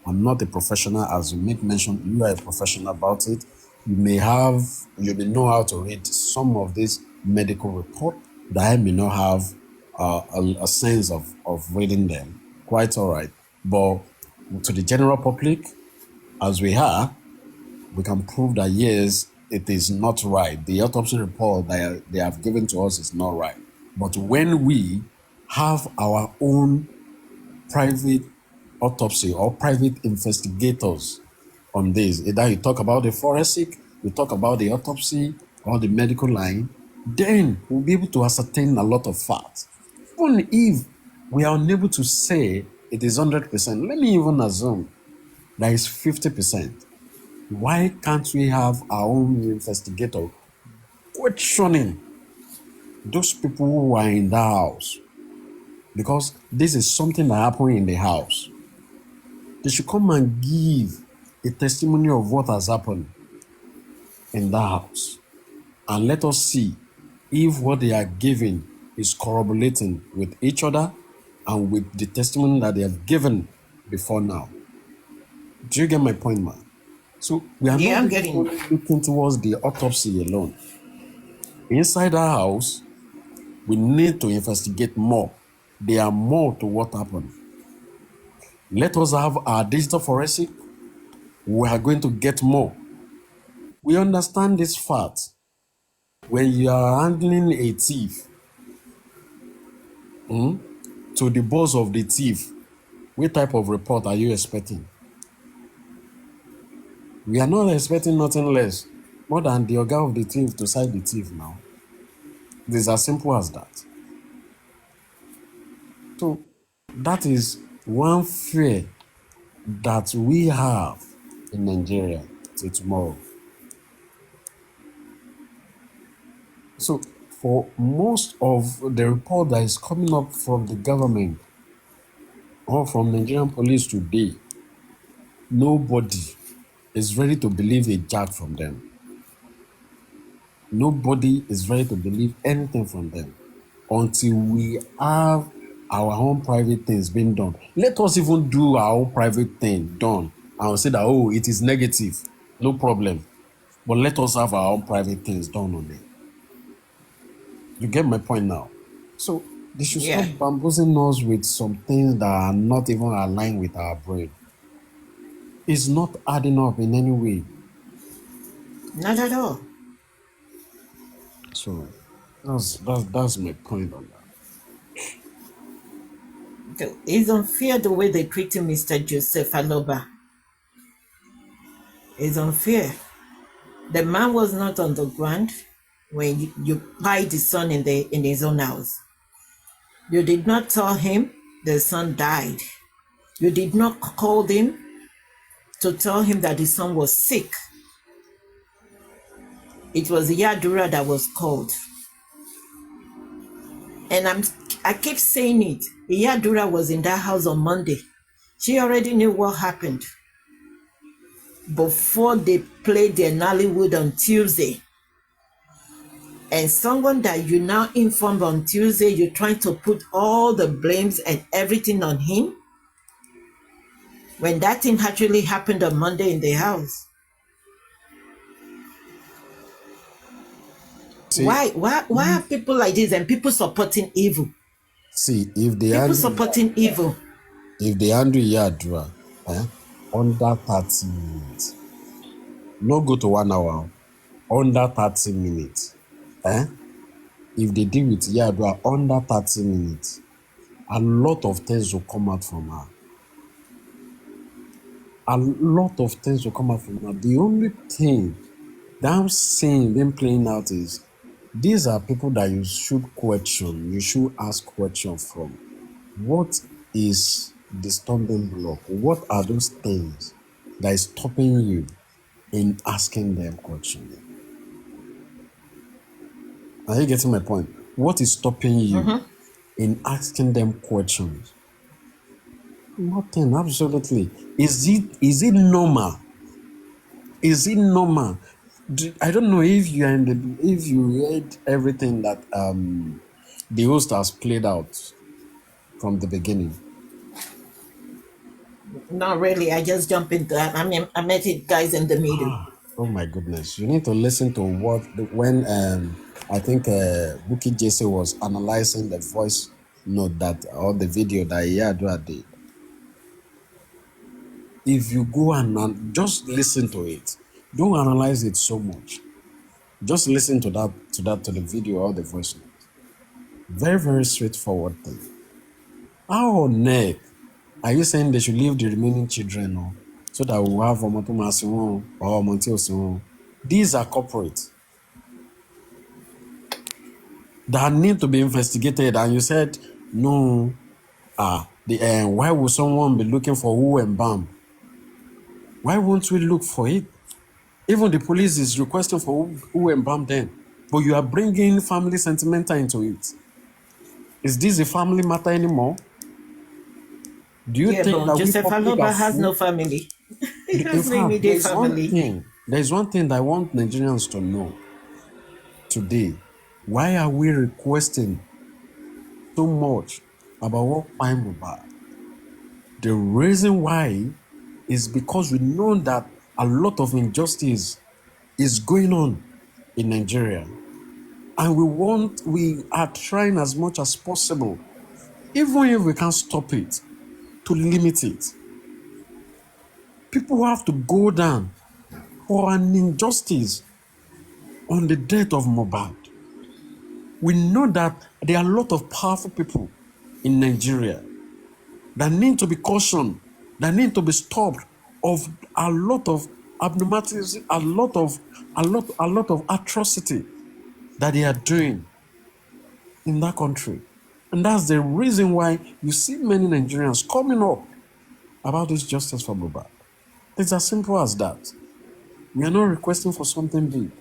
I'm not a professional, as you make mention, you are a professional about it. You may know how to read some of this medical report that I may not have a sense of reading them. Quite all right. But to the general public, as we are, we can prove that yes, it is not right. The autopsy report that they have given to us is not right. But when we have our own private autopsy or private investigators on this, either you talk about the forensic, you talk about the autopsy or the medical line, then we'll be able to ascertain a lot of facts. Even if we are unable to say it is 100%, let me even assume that is 50%. Why can't we have our own investigator questioning those people who are in the house? Because this is something that happened in the house. They should come and give a testimony of what has happened in the house. And let us see if what they are giving is corroborating with each other and with the testimony that they have given before now. Do you get my point, man? So we are Yeah, not I'm just getting. only looking towards the autopsy alone. Inside our house, we need to investigate more. There are more to what happened. Let us have our digital forensic. We are going to get more. We understand this fact. When you are handling a thief to the boss of the thief, what type of report are you expecting? We are not expecting nothing less more than the organ of the thief to cite the thief now. It is as simple as that. So that is one fear that we have in Nigeria till tomorrow. So for most of the report that is coming up from the government or from Nigerian police today, nobody is ready to believe a jack from them. Nobody is ready to believe anything from them until we have our own private things being done. Let us even do our own private thing done and say that, oh, it is negative. No problem. But let us have our own private things done on it. You get my point now? So they should stop Yeah, bamboozling us with some things that are not even aligned with our brain. It's not adding up in any way. not at all. So that's my point on that. It's unfair the way they treated Mr. Joseph Aloba. It's unfair. The man was not on the ground when you pied the son in his own house. You did not tell him the son died. You did not call him to tell him that the son was sick. It was Yadura that was called. And I keep saying it. Yadura was in that house on Monday. She already knew what happened before they played their Nollywood on Tuesday. And someone that you now informed on Tuesday, you're trying to put all the blames and everything on him when that thing actually happened on Monday in the house. See, Why are people like this and people supporting evil? see, if they People supporting evil. handle Yadra under 30 minutes, no go to 1 hour, under 30 minutes. If they deal with Yadra under 30 minutes, a lot of things will come out from her. A lot of things will come out from her. The only thing that I'm seeing them playing out is these are people that you should question, you should ask questions from. What is the stumbling block? What are those things that is stopping you in asking them questions? Are you getting my point? What is stopping you in asking them questions? Nothing, absolutely. Is it normal? Is it normal? I don't know if you are if you read everything that the host has played out from the beginning. Not really. I just jump into that. I met it guys in the middle. Oh my goodness! You need to listen to when I think Buki Jesse was analyzing the voice note that or the video that Yadra did. If you go and just listen to it, don't analyze it so much. Just listen to the video or the voice note. Very, very straightforward thing. How on earth are you saying they should leave the remaining children so that we'll have Omotomasiwon or Omontiosimwon? These are corporate that need to be investigated, and you said no. Why would someone be looking for who and bam? Why won't we look for it? Even the police is requesting for who and bam then, but you are bringing family sentimental into it. Is this a family matter anymore? Do you think that Joseph Aloba has no family? He has no immediate family. There's one thing that I want Nigerians to know today. Why are we requesting so much about what Prime Mohbad? The reason why is because we know that a lot of injustice is going on in Nigeria. And we are trying as much as possible, even if we can't stop it, to limit it. People have to go down for an injustice on the death of Mohbad. We know that there are a lot of powerful people in Nigeria that need to be cautioned, that need to be stopped of a lot of abnormalities, a lot of atrocity that they are doing in that country. And that's the reason why you see many Nigerians coming up about this justice for Mohbad. It's as simple as that. We are not requesting for something big.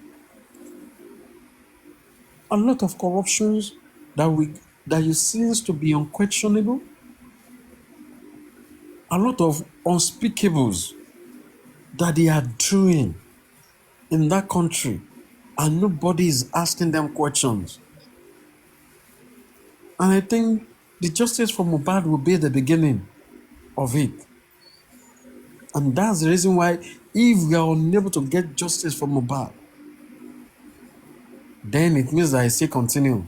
A lot of corruptions that you seems to be unquestionable. A lot of unspeakables that they are doing in that country, and nobody is asking them questions. And I think the justice for Mohbad will be the beginning of it. And that's the reason why, if we are unable to get justice for Mohbad, then it means that I still continue.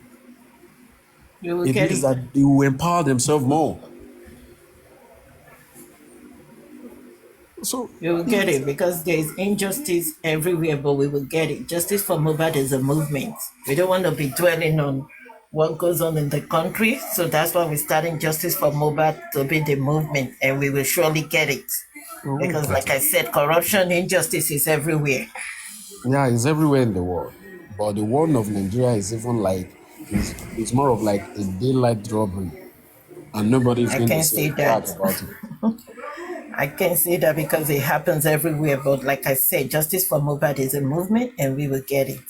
It means that they will empower themselves more. So you will get it because there is injustice everywhere, but we will get it. Justice for Mohbad is a movement. We don't want to be dwelling on what goes on in the country, so that's why we're starting Justice for Mohbad to be the movement, and we will surely get it. Because, like I said, corruption, injustice is everywhere. Yeah, it's everywhere in the world. But the one of Nigeria is even like, it's more of like a daylight robbery. And nobody's going to say that about it. I can't say that because it happens everywhere. But like I said, Justice for Mohbad is a movement and we will get it.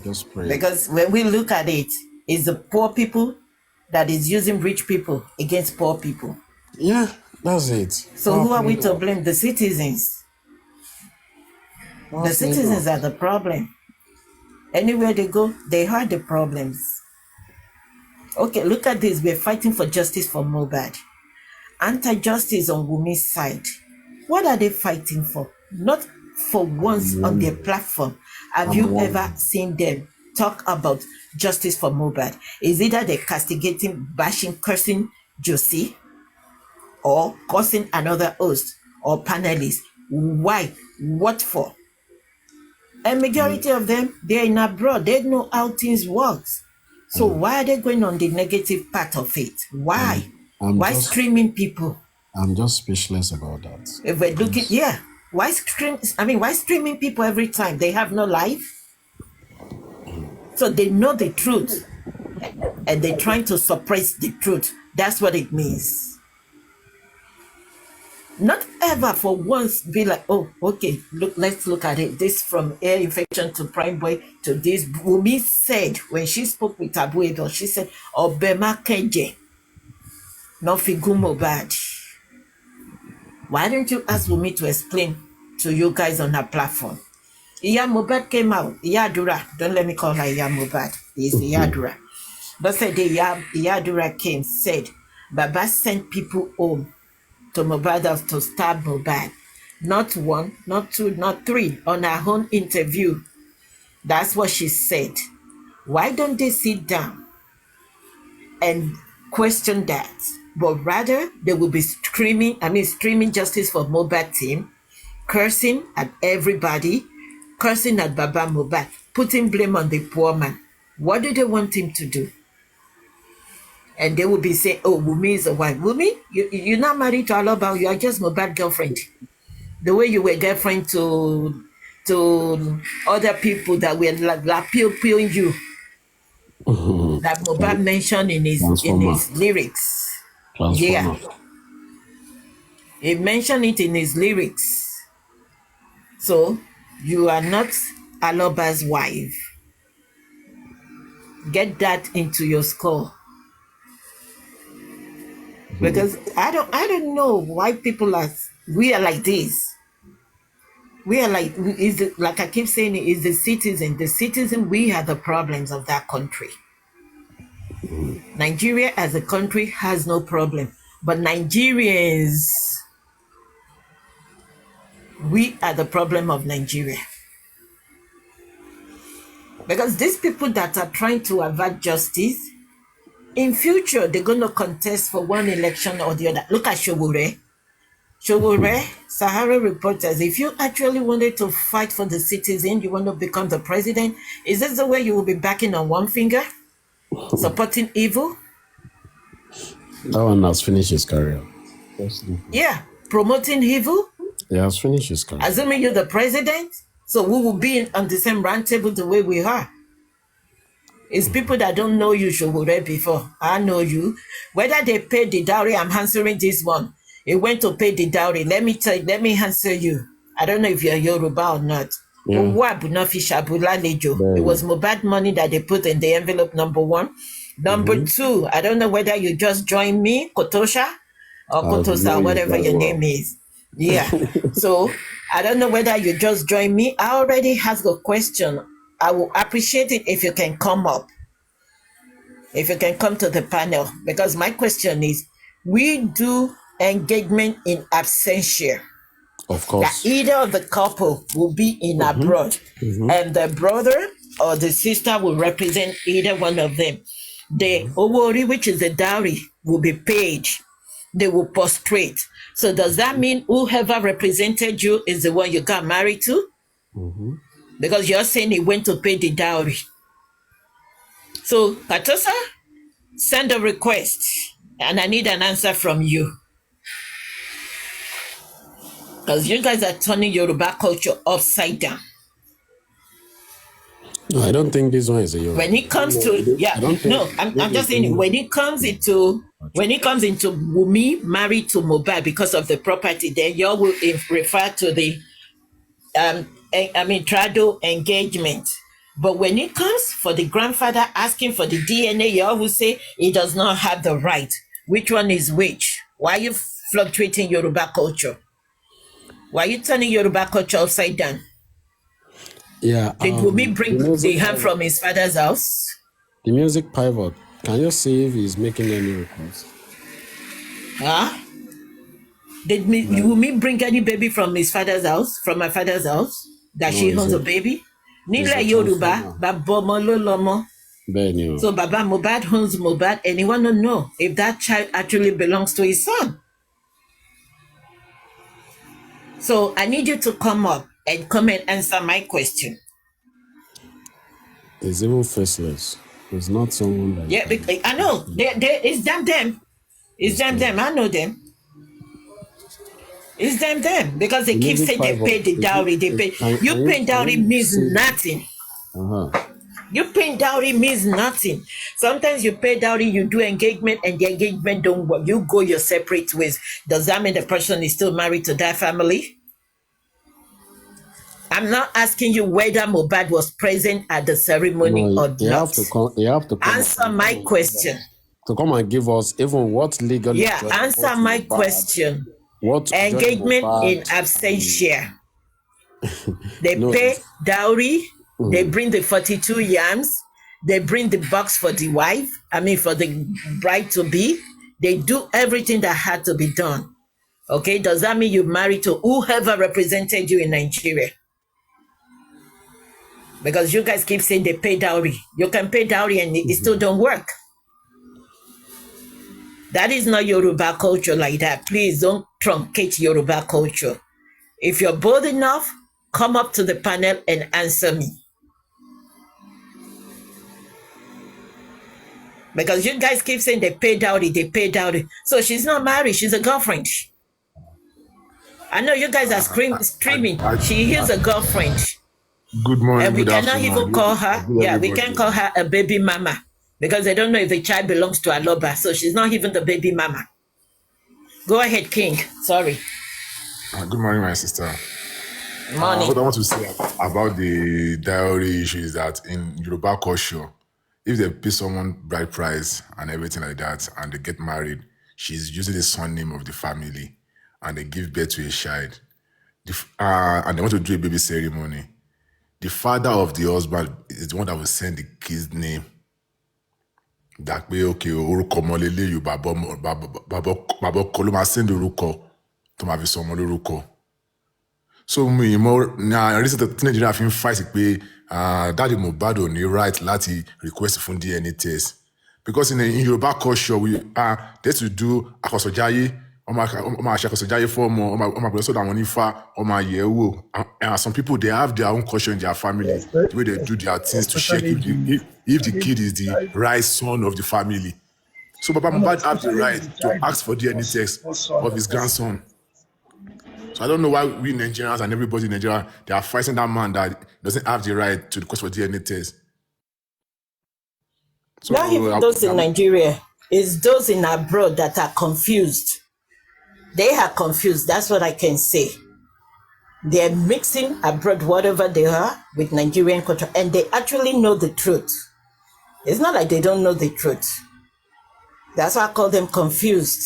Just pray. Because when we look at it, it's the poor people that is using rich people against poor people. Yeah, that's it. So who are we to blame? The citizens. The citizens are the problem. Anywhere they go, they have the problems. Okay, look at this. We're fighting for justice for Mohbad. Anti-justice on Wumi's side. What are they fighting for? Not for once on their platform. Have you ever seen them talk about justice for Mohbad? Is either they're castigating, bashing, cursing Josie, or causing another host or panelist? Why? What for? A majority of them, they're in abroad. They know how things work. So why are they going on the negative part of it? Why? Why streaming people? I'm just speechless about that. If we're looking, yeah. Why streaming people every time? They have no life. So they know the truth. And they're trying to suppress the truth. That's what it means. Not ever for once be like, oh, okay, look, let's look at it. This from air infection to Prime Boy to this. Wumi said, when she spoke with Abu Edo, she said, Obema Kenje, not Figumo bad. Why don't you ask Wumi to explain to you guys on her platform? Iya Mohbad came out. Iya Dura, don't let me call her Iya Mohbad. It's Iya Dura. But said the Iya Dura came, said, Baba sent people home to Mohbad to stab Mohbad. Not one, not two, not three. On her own interview, that's what she said. Why don't they sit down and question that? But rather, they will be streaming justice for Mohbad team, cursing at everybody, cursing at Baba Mohbad, putting blame on the poor man. What do they want him to do? And they will be saying, oh, Wumi is a wife. Wumi, you're not married to Aloba, you are just Mohbad girlfriend. The way you were girlfriend to other people that were lapioing you. That Mohbad mentioned in his lyrics. Yeah. He mentioned it in his lyrics. So, you are not Aloba's wife. Get that into your skull. Because I don't know why we are like this. We are like, like I keep saying, is the citizen. The citizen, we are the problems of that country. Nigeria as a country has no problem. But Nigerians, We are the problem of Nigeria. Because these people that are trying to avert justice, in future, they're going to contest for one election or the other. Look at Shogure. Shogure, Sahara reporters, if you actually wanted to fight for the citizen, you want to become the president, is this the way you will be backing on one finger? Supporting evil? That one has finished his career. Yeah. Promoting evil? He has finished his career. Assuming you're the president? So we will be on the same round table the way we are. It's people that don't know you, Shogure, before. I know you. Whether they paid the dowry, I'm answering this one. It went to pay the dowry. Let me answer you. I don't know if you're Yoruba or not. Yeah. It was Mohbad money that they put in the envelope, number one. Number two, I don't know whether you just joined me, Kotosha, or Kotosa, whatever your name is. Yeah. So I don't know whether you just joined me. I already asked a question. I will appreciate it if you can come up. If you can come to the panel. Because my question is, we do engagement in absentia. Of course. That either of the couple will be in abroad. And the brother or the sister will represent either one of them. The owori, which is the dowry, will be paid. They will prostrate. So does that mean whoever represented you is the one you got married to? Because you're saying he went to pay the dowry. So, Katosa, send a request. And I need an answer from you. Because you guys are turning Yoruba culture upside down. No, I don't think this one is a Yoruba. When it comes to I'm just saying when it comes into Wumi married to Mohbad because of the property, then you will refer to the trado engagement. But when it comes for the grandfather asking for the DNA, you always say he does not have the right. Which one is which? Why are you fluctuating Yoruba culture? Why are you turning Yoruba culture upside down? Yeah. Did Wumi bring the hand from his father's house? The music pivot. Can you see if he's making any requests? Huh? Did Wumi bring any baby from his father's house? From my father's house? That No, she is owns a it- baby? a Nila Yoruba, transformer. Babomo Lolomo. Benio. So Baba Mohbad owns Mohbad, and he want to know if that child actually belongs to his son. So I need you to come up and come and answer my question. He's even faceless. He's not someone that. Yeah, I know. It's them. It's them. I know them. It's them. Because they The keep music saying they pivot. pay the dowry. They pay. You paying dowry means nothing. You paying dowry means nothing. Sometimes you pay dowry, you do engagement, and the engagement don't work. You go your separate ways. Does that mean the person is still married to that family? I'm not asking you whether Mohbad was present at the ceremony No, or you have not. to come. You have to come Answer my question. to come and give us even what legally. Yeah, answer my question. What Engagement Mohbad- in absentia. They No, pay dowry. They bring the 42 yams. They bring the box for the wife. For the bride to be. They do everything that had to be done. Okay, does that mean you're married to whoever represented you in Nigeria? Because you guys keep saying they pay dowry. You can pay dowry and it still don't work. That is not Yoruba culture like that. Please don't truncate Yoruba culture. If you're bold enough, come up to the panel and answer me. Because you guys keep saying they pay dowry. So she's not married, she's a girlfriend. I know you guys are streaming. She is a girlfriend. Good morning. And we good cannot afternoon. even call her, Good we everybody. can't call her a baby mama because they don't know if the child belongs to Aloba. So she's not even the baby mama. Go ahead, King. Sorry. Good morning, my sister. Morning. What I want to say about the dowry issue is that in Yoruba culture, if they pay someone bride price and everything like that, and they get married, she's using the son name of the family, and they give birth to a child, and they want to do a baby ceremony. The father of the husband is the one that will send the kid's name. That way, okay, orúkọ ọmọ leléyìí, bàbá ọkọ ló máa send orúkọ tó máa fi sọ ọmọ lórúkọ. So mi mo na reason that Nigeria fi ń fight pé Daddy Mohbad ò ní right láti request fún DNA test because in Yoruba culture we they to do àkọsọ̀jayé ọmọ àṣàkọsọ̀jayé for ọmọ àgbẹ̀rẹ̀ sọ́dọ̀ àwọn onífá ọmọ àyẹ̀wò and some people they have their own culture in their family the way they do their things to check if the kid is the right son of the family. So Baba Mohbad have the right to ask for DNA test of his grandson. So I don't know why we Nigerians and everybody in Nigeria, they are fighting that man that doesn't have the right to request for DNA test. So Not even those in Nigeria, it's those in abroad that are confused. They are confused, that's what I can say. They're mixing abroad whatever they are with Nigerian culture, and they actually know the truth. It's not like they don't know the truth. That's why I call them confused.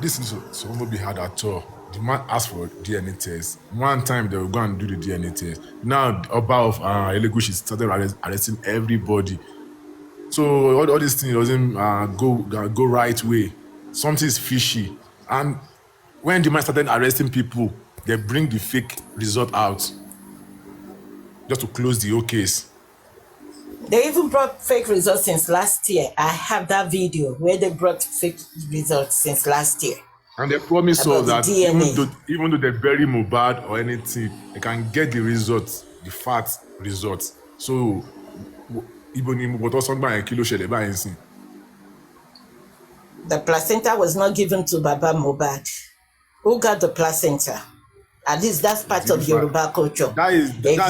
This is so won't be hard at all. The man asked for DNA test. One time they will go and do the DNA test. Now Oba of Elegushi started arresting everybody. So all these things doesn't go right way. Something is fishy. And when the man started arresting people, they bring the fake result out just to close the whole case. They even brought fake results since last year. I have that video where they brought fake results since last year. And they promise us that the even though they bury Mohbad or anything, they can get the results, the fact results. So, the placenta was not given to Baba Mohbad. Who got the placenta? At least that's part of Yoruba culture. That is sense yes,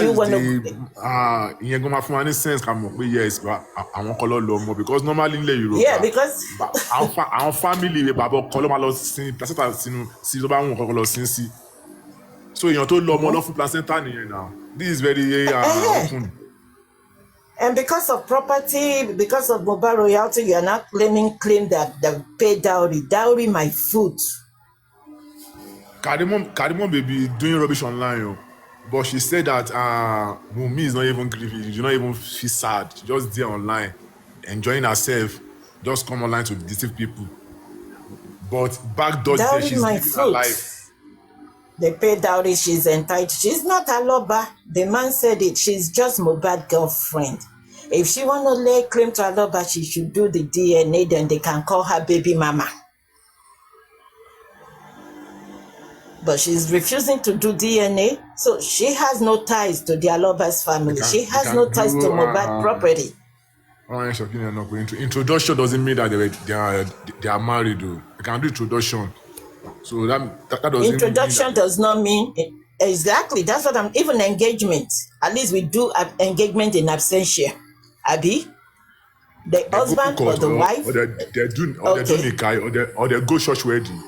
because normally in Yoruba, yeah, because our family Baba placenta so you to love placenta now. This is very open. And because of property, because of Mohbad royalty, you are not claim that they pay dowry my food. Kadimon baby doing rubbish online, but she said that Wunmi is not even grieving. You do not even feel sad. She just there online, enjoying herself. Just come online to deceive people. But backdoor, she's living her life. They pay dowry. She's entitled. She's not a lover. The man said it. She's just Mohbad's girlfriend. If she want to lay claim to a lover, she should do the DNA. Then they can call her baby mama. But she's refusing to do DNA, so she has no ties to the Aloba's family. She has no ties to Mohbad property. Introduction doesn't mean that they are married, though. They can do introduction. So that doesn't introduction does not mean exactly. That's what I'm even engagement. At least we do engagement in absentia. Abi, the husband or the wife, or they do Nikai, or they go church wedding.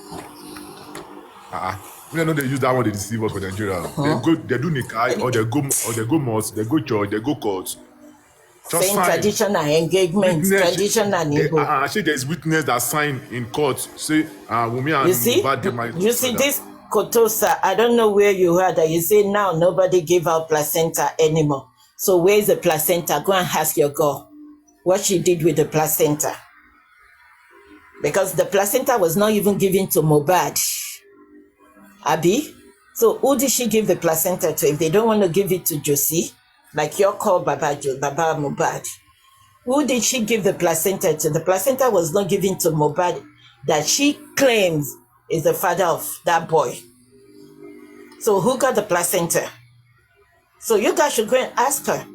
We know they use that one to deceive us for Nigeria. They do Nikai, or they go mosque, they go church, they go court. Just saying traditional engagement, traditional. Actually, there's witness that sign in court. Say, Wunmi and Mohbad. You see this Kotosa. I don't know where you heard that. You say now nobody give out placenta anymore. So where's the placenta? Go and ask your girl what she did with the placenta. Because the placenta was not even given to Mohbad. Abi, so who did she give the placenta to? If they don't want to give it to Josie, like your call Baba Mohbad, who did she give the placenta to? The placenta was not given to Mohbad that she claims is the father of that boy. So who got the placenta? So you guys should go and ask her.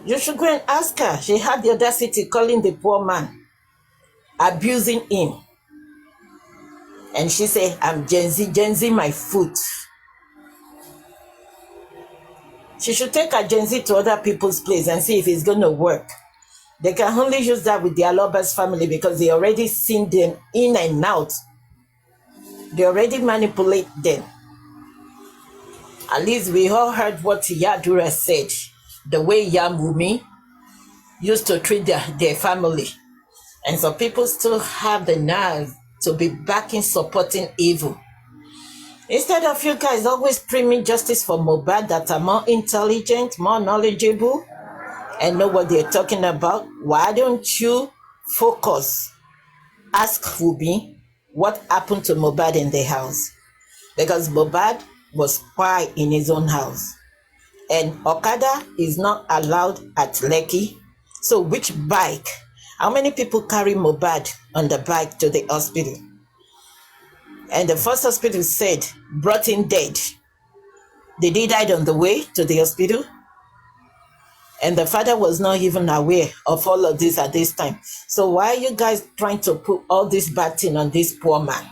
You should go and ask her. She had the audacity calling the poor man, abusing him. And she said, I'm Gen Z my foot. She should take her Gen Z to other people's place and see if it's going to work. They can only use that with their Aloba's family because they already seen them in and out. They already manipulate them. At least we all heard what Yadura said. The way Wunmi used to treat their family. And so people still have the nerve to be backing, supporting evil. Instead of you guys always screaming justice for Mohbad that are more intelligent, more knowledgeable, and know what they're talking about, why don't you focus ask Wumi what happened to Mohbad in the house, because Mohbad was quiet in his own house, and Okada is not allowed at Lekki. So which bike? How many people carry Mohbad on the bike to the hospital? And the first hospital said brought him dead. Did he die on the way to the hospital? And the father was not even aware of all of this at this time. So why are you guys trying to put all this bad thing on this poor man?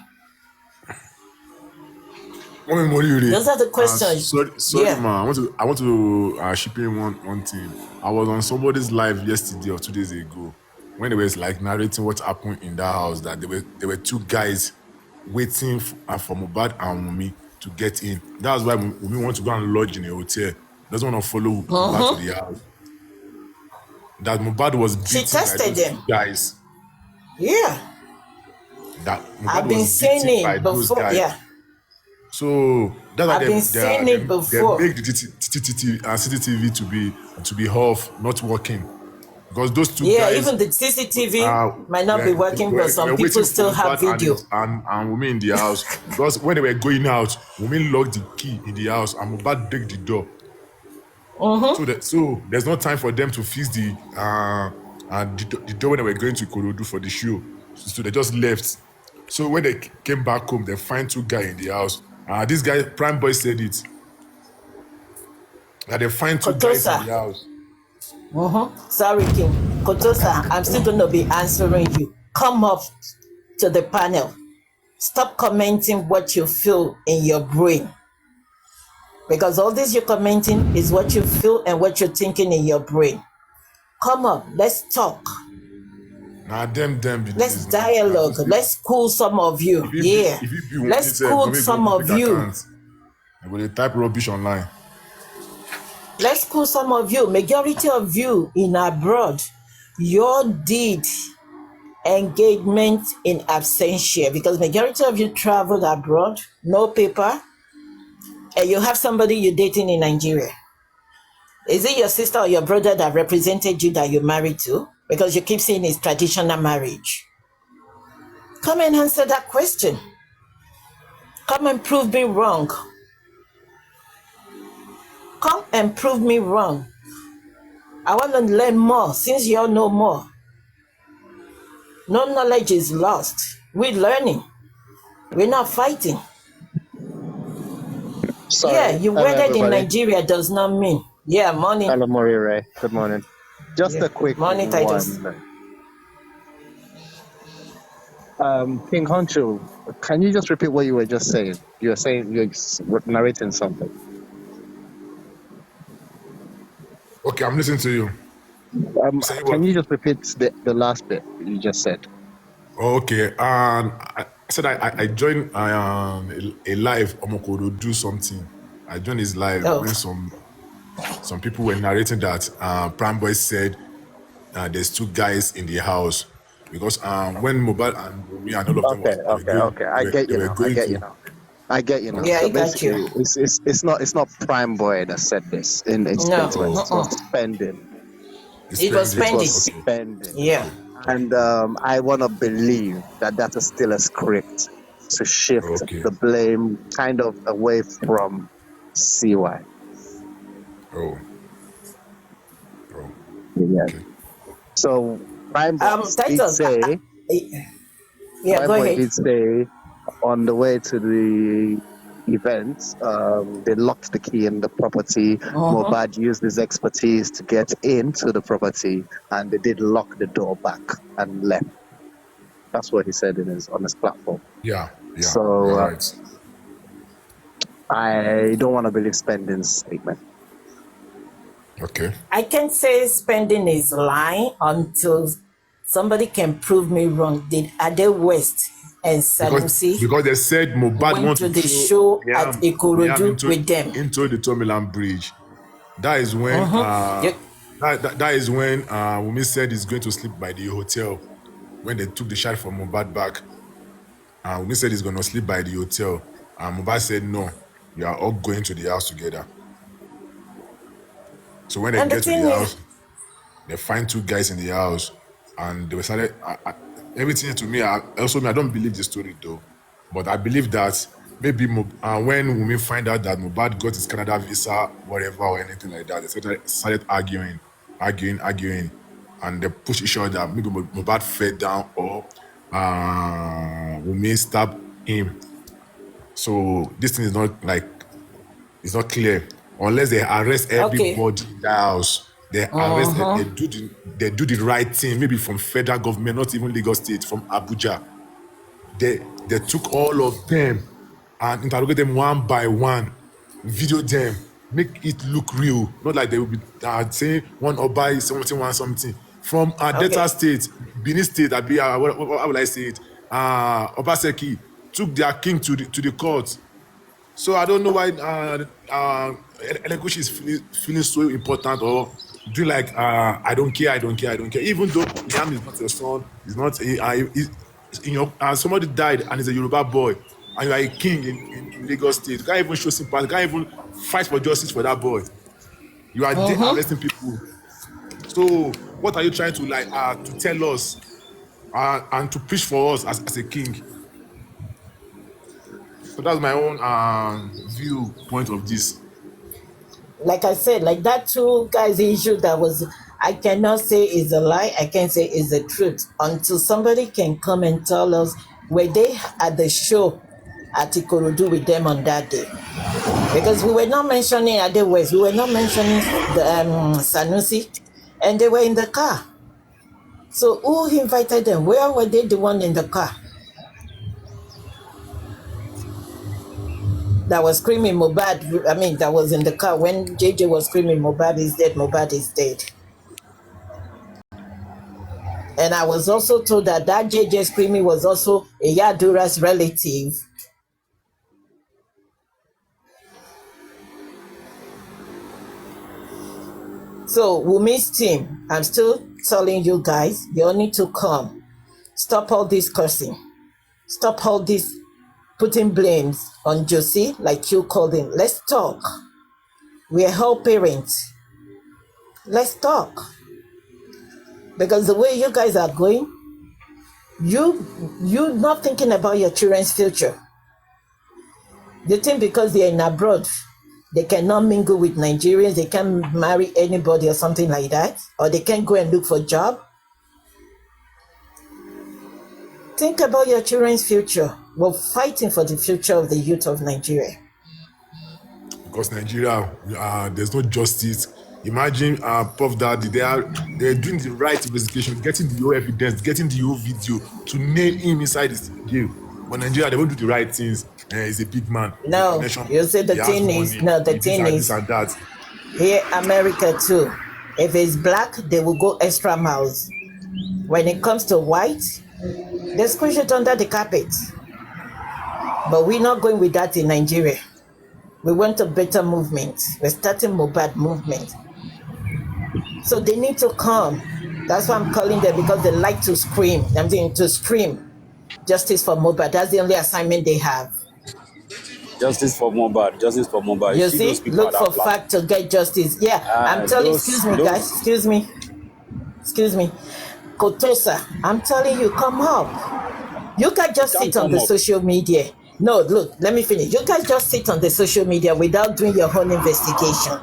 Those are the questions. Sorry, Yeah. ma. I want to chip in one thing. I was on somebody's live yesterday or 2 days ago when they was like narrating what happened in that house. That there were two guys waiting for Mohbad and Wunmi to get in. That's why Wunmi wants to go and lodge in a hotel. Doesn't want to follow Mohbad to the house. That Mohbad was beaten She tested by those them. two guys. Yeah. That Mohbad I've been was saying beaten by it those before. guys. Yeah. So that's why I've been saying it before. they make the CCTV to be off, not working, because those two Yeah, guys. even the CCTV might not be working, but some were people waiting still for have Mohbad video. and Wunmi in the house, because when they were going out, Wunmi locked the key in the house and Mohbad break the door. So there's no time for them to fix the door when they were going to Ikorodu for the show. So they just left. So when they came back home, they find two guys in the house. This guy, Prime Boy, said it. That they find two guys in the house. Sorry, King. Kotosa, I'm still going to be answering you. Come up to the panel. Stop commenting what you feel in your brain. Because all this you're commenting is what you feel and what you're thinking in your brain. Come up, let's talk. Nah, them. Let's dialogue. Let's cool some of you. Yeah. Let's cool some of you. I'm going to type rubbish online. Let's cool some of you. Majority of you in abroad, your did engagement in absentia, because majority of you traveled abroad, no paper, and you have somebody you're dating in Nigeria. Is it your sister or your brother that represented you that you're married to? Because you keep saying it's traditional marriage. Come and answer that question. Come and prove me wrong. Come and prove me wrong. I want to learn more since you all know more. No knowledge is lost. We're learning. We're not fighting. Sorry. Yeah, you Hello, wedded in everybody. Nigeria does not mean. Yeah, morning. Hello, Morire. Good morning. Just a quick Morning, Titus. one. King Honcho, can you just repeat what you were just saying? You were saying you're narrating something. Okay, I'm listening to you. Say what? Can you just repeat the last bit you just said? Okay. I said I joined a live Omokoro do something. I joined his live when some people were narrating that Prime Boy said there's two guys in the house because when Mohbad and me and all of them Okay. I get you now. Yeah, So I got you. basically, it's not Prime Boy that said this in its No. statement. It was spending. It was spending. Spending. Yeah. And I want to believe that is still a script to shift the blame kind of away from CY. Oh. Yeah. So Prime Boy did Titus, say, yeah, go ahead. did say on the way to the event, they locked the key in the property. Mohbad used his expertise to get into the property, and they did lock the door back and left. That's what he said on his platform. Yeah. So you're right. I don't want to believe Spending's statement. Okay. I can't say spending is lying until somebody can prove me wrong. Did Ade West and Sanusi Because they said Mohbad went wanted to the show at Ikorodu with them? into the Tomiland Bridge. That is when that is when Wunmi said he's going to sleep by the hotel when they took the shot from Mohbad back. Wunmi said he's going to sleep by the hotel. Mohbad said no, we are all going to the house together. So when they And the get to thing the is- house, they find two guys in the house, and they started. everything to me, I don't believe the story though, but I believe that maybe when women find out that Mohbad got his Canada visa, whatever, or anything like that, they started arguing, and they push each other. Maybe Mohbad fell down or Wunmi stabbed him. So this thing is not like, it's not clear unless they arrest everybody in the house. They arrest, they do the right thing, maybe from federal government, not even Lagos State, from Abuja. They took all of them and interrogate them one by one, video them, make it look real. Not like they will be saying one Oba is something. From Delta State, Benin State, what will I say it? Obaseki took their king to the court. So I don't know why Elegushi is feeling so important or do like I don't care. Even though Liam is not your son, he's not somebody died and he's a Yoruba boy, and you are a king in Lagos State. You can't even show sympathy. You can't even fight for justice for that boy. You are arresting people. So what are you trying to to tell us and to preach for us as a king? So that's my own viewpoint of this. Like I said, like that two guys issue that was, I cannot say is a lie, I can't say is the truth until somebody can come and tell us were they at the show at Ikorodu with them on that day. Because we were not mentioning Ade West, we were not mentioning the Sanusi, and they were in the car. So who invited them? Where were they the one in the car that was screaming Mohbad? I mean, that was in the car when JJ was screaming Mohbad is dead, Mohbad is dead. And I was also told that JJ screaming was also a Yadura's relative. So Wumi's team, I'm still telling you guys, you all need to come. Stop all this cursing. Stop all this putting blames on Josie, like you called him. Let's talk. We are all parents. Let's talk. Because the way you guys are going, you're not thinking about your children's future. You think because they're in abroad, they cannot mingle with Nigerians, they can't marry anybody or something like that, or they can't go and look for a job. Think about your children's future. We're fighting for the future of the youth of Nigeria. Because Nigeria, there's no justice. Imagine Puff Daddy, they're doing the right investigation, getting the whole evidence, getting the whole video to nail him inside this jail. But Nigeria, they won't do the right things. He's a big man. No, you see the thing is, here America too. If it's black, they will go extra miles. When it comes to white, they squish it under the carpet. But we're not going with that in Nigeria. We want a better movement. We're starting Mohbad movement. So they need to come. That's why I'm calling them, because they like to scream. I'm saying to scream justice for Mohbad. That's the only assignment they have. Justice for Mohbad. Justice for Mohbad. You see, look for fact to get justice. Yeah, I'm telling. Excuse me, guys. Excuse me. Kotosa, I'm telling you, come up. You can just sit on the social media. No, look, let me finish. You guys just sit on the social media without doing your own investigation.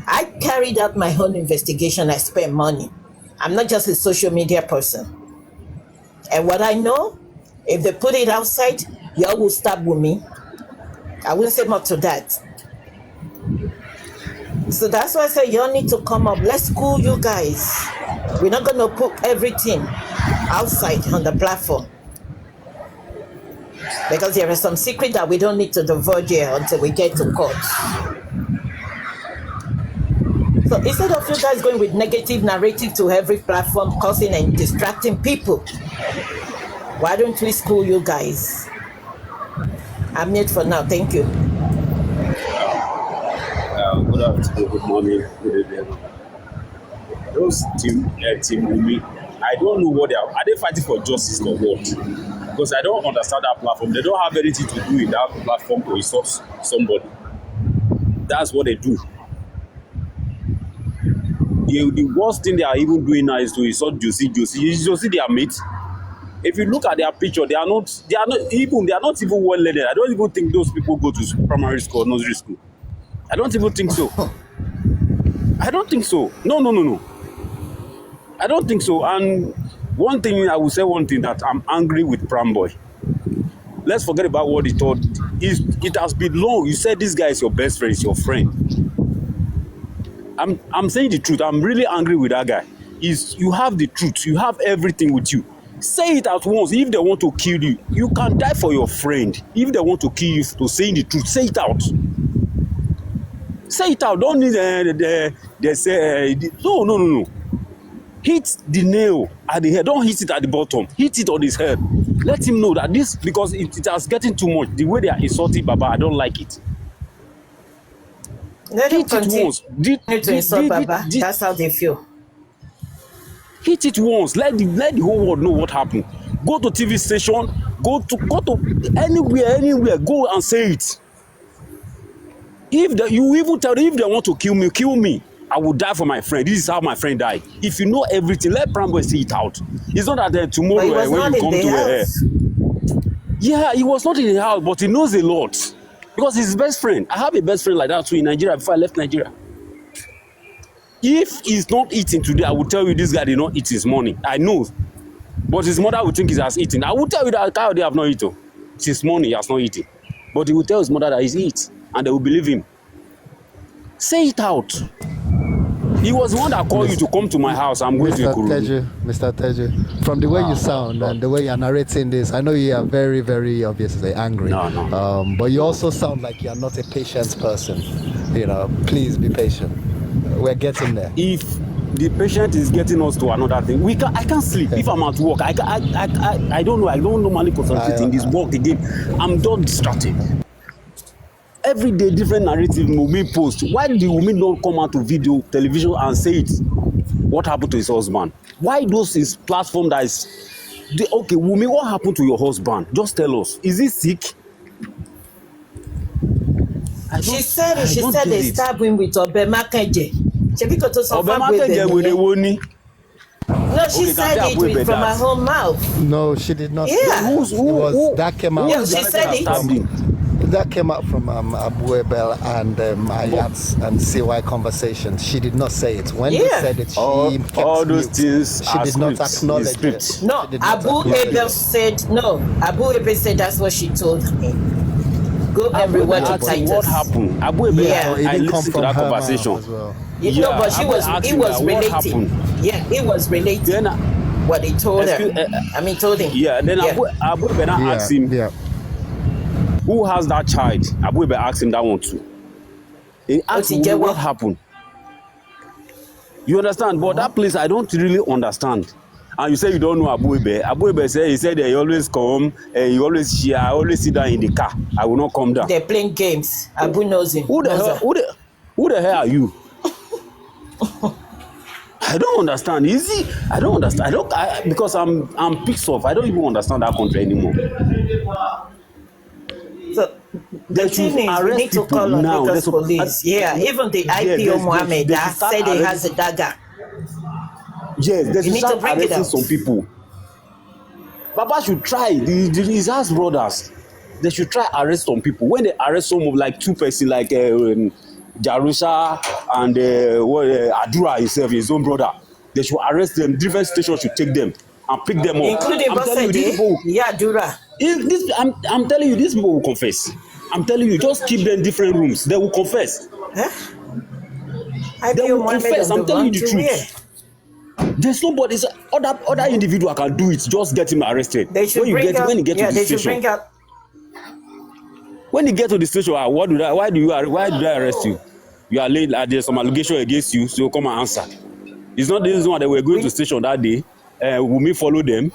I carried out my own investigation. I spent money. I'm not just a social media person. And what I know, if they put it outside, y'all will stab with me. I wouldn't say more to that. So that's why I say y'all need to come up. Let's school you guys. We're not going to put everything outside on the platform. Because there is some secret that we don't need to divulge here until we get to court. So instead of you guys going with negative narrative to every platform, causing and distracting people, why don't we school you guys? I'm mute for now. Thank you. Good afternoon, good morning, good evening. Those team Wunmi, I don't know what they are they fighting for justice or what? Because I don't understand that platform. They don't have anything to do with that platform to insult somebody. That's what they do. The worst thing they are even doing now is to insult Josie. Josie their mate. If you look at their picture, they are not even well learned. I don't even think those people go to primary school or nursery school. I don't even think so. I don't think so. No. I don't think so. And one thing that I'm angry with Pramboy. Let's forget about what he thought. It has been long. You said this guy is your best friend, is your friend. I'm saying the truth. I'm really angry with that guy. You have the truth. You have everything with you. Say it at once. If they want to kill you, you can die for your friend. If they want to kill you for saying the truth, say it out. Say it out. Don't need they say no. Hit the nail at the head. Don't hit it at the bottom. Hit it on his head. Let him know that this, because it has getting too much. The way they are insulting Baba, I don't like it. Let him continue to insult Baba. That's how they feel. Hit it once. Let the whole world know what happened. Go to TV station. Go to anywhere. Go and say it. You even tell them, if they want to kill me. I will die for my friend. This is how my friend died. If you know everything, let Pramboy see it out. It's not that tomorrow when you come to yeah, he was not in the house, but he knows a lot because he's his best friend. I have a best friend like that too in Nigeria before I left Nigeria. If he's not eating today, I will tell you this guy did not eat his money. I know, but his mother will think he has eaten. I will tell you that Kayode have not eaten. It's his money, he has not eaten. But he will tell his mother that he's eat, and they will believe him. Say it out. He was the one that called you to come to my house. I'm going to Ikorodu. Mr. Teju, from the way you sound and the way you're narrating this, I know you are very, very obviously angry. No. But you also sound like you're not a patient person. Please be patient. We're getting there. If the patient is getting us to another thing, I can't sleep. If I'm at work, I don't know. I don't normally concentrate in this work again. I'm done distracted. Every day, different narrative Wunmi post. Why did the woman not come out to video, television and say it? What happened to his husband? Why those is platform that is... Okay, Wunmi, what happened to your husband? Just tell us. Is he sick? She said they stabbed him with Obemakeje. No, she said it from her own mouth. No, she did not. Yeah. That came out. Yeah, she said it. That came out from Abu Ebel and Ayat's and CY conversation. She did not say it. When they said it, she kept all those things. She did not acknowledge it. No, Abu Ebel said no. Abu Ebel said that's what she told him. Go and reward your titles. What happened? Abu Ebel, I listened to that conversation. As well. No, but it was relating. Yeah, it was relating. Then, what they told her. Told him. Yeah, then Abu Ebel asked him. Yeah. Who has that child? Abu Ebel asked him that one too. He asked him what happened. You understand? But that place I don't really understand. And you say you don't know Abu Ebel. Abu Ebel he said he always come, he always share, I always sit down in the car. I will not come down. They're playing games. Abu knows him. Who the hell are you? I don't understand. I don't understand. Because I'm pissed off. I don't even understand that country anymore. So the thing is, we need to call on Lagos police. Even the IPO Mohammed that said he has a dagger. Yes, they should start arresting some people. Baba should try. His house brothers, they should try arrest some people. When they arrest some of like two persons, like Jarusha and Adura himself, his own brother, they should arrest them. Different stations should take them and pick them up. Including Adura. I'm telling you, these people will confess. I'm telling you, just keep them in different rooms. They will confess. They will confess. I'm telling you the truth. There's nobody. Other individual can do it. Just get him arrested. When you get to the station. When you get to the station, why did I arrest you? You are late. There's some allegation against you, so come and answer. It's not this one that we're going to station that day. Wunmi follow them.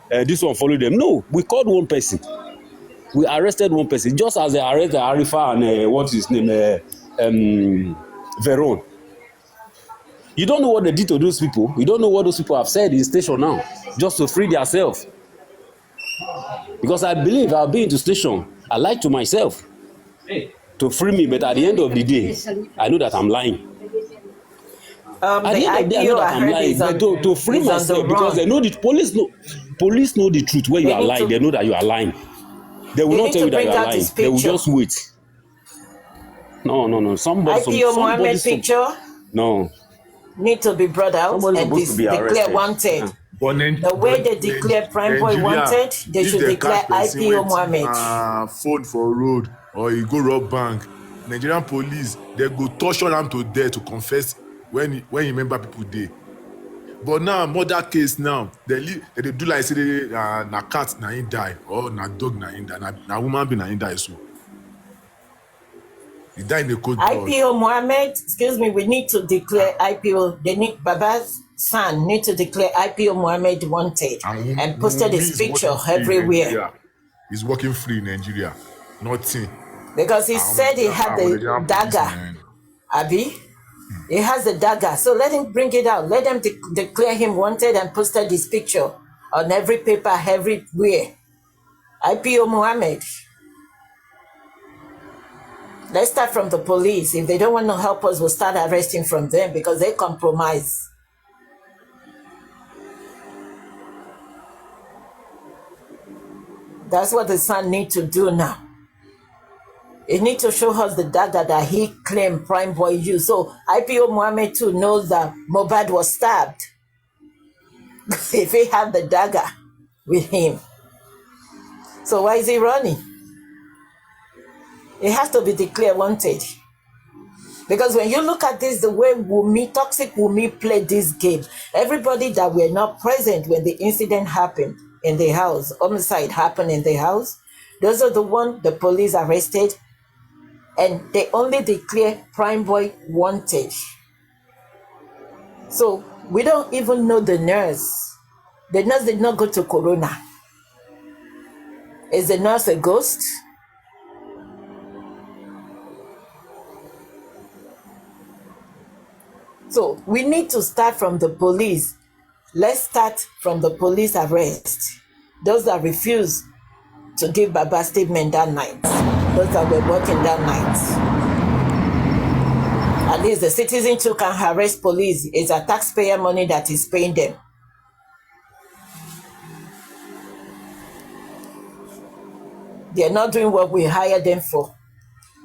This one follow them. No, we called one person. We arrested one person, just as they arrested Arifa and what's his name, Veron. You don't know what they did to those people. You don't know what those people have said in station now, just to free themselves. Because I believe I'll be into station. I lie to myself to free me, but at the end of the day, I know that I'm lying. At the end of the day, I know that I'm lying, but to free myself, because they know the police know. police know the truth where you are lying. They know that you are lying. They will not tell you that you are lying. They will just wait. No. IPO Mohammed picture. No. Need to be brought out and declare wanted. The way they declare Prime Boy wanted, they should declare IPO Mohammed. Phone for road or you go rob bank. Nigerian police, they go torture them to death to confess when you remember people dey. But now murder case now, they do like say na cat na him die or na dog na him die, na woman be na him die so. He died in the cold blood. IPO Mohammed, excuse me, we need to declare IPO. They need Baba's son need to declare IPO Mohammed wanted and posted his picture everywhere. He's working free in Nigeria. Nothing. Because he said he had the dagger. Abi? He has the dagger. So let him bring it out. Let them declare him wanted and posted his picture on every paper, everywhere. IPO Mohammed. Let's start from the police. If they don't want to help us, we'll start arresting from them because they compromise. That's what the son needs to do now. He needs to show us the dagger that he claimed Prime Boy used. So IPO Mohammed too knows that Mohbad was stabbed. If he had the dagger with him. So why is he running? It has to be declared wanted. Because when you look at this, the way Toxic Wumi played this game, everybody that were not present when the incident happened in the house, homicide happened in the house, those are the ones the police arrested, and they only declare Prime Boy wanted. So we don't even know the nurse. The nurse did not go to Corona. Is the nurse a ghost? So we need to start from the police. Let's start from the police arrest. Those that refused to give Baba statement that night. Those that were working that night. At least the citizen too can harass police. It's a taxpayer money that is paying them. They're not doing what we hired them for.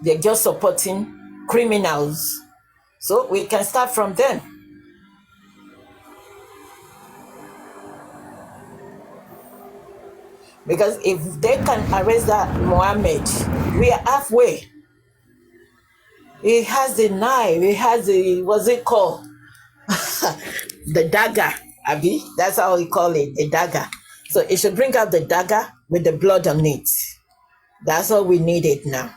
They're just supporting criminals. So we can start from them. Because if they can arrest that Mohammed, we are halfway. He has the knife, he has the, what's it called? The dagger, Abi, that's how we call it, the dagger. So it should bring out the dagger with the blood on it. That's all we needed now.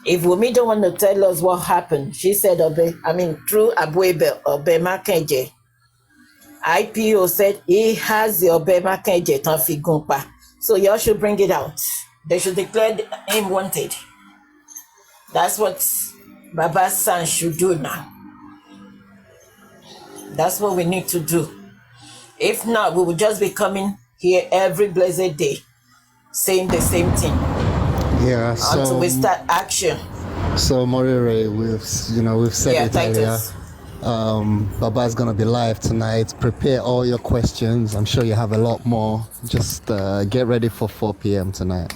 If Wumi don't want to tell us what happened, she said, through Abuebe Obema Kenje. IPO said he has the Obema Kenje Tanfi Gumpa. So y'all should bring it out. They should declare him wanted. That's what Baba's son should do now. That's what we need to do. If not, we will just be coming here every blessed day, saying the same thing. Yeah, until we start action. So Morire, we've said it earlier. Baba's gonna be live tonight. Prepare all your questions. I'm sure you have a lot more. Just get ready for 4 p.m. tonight.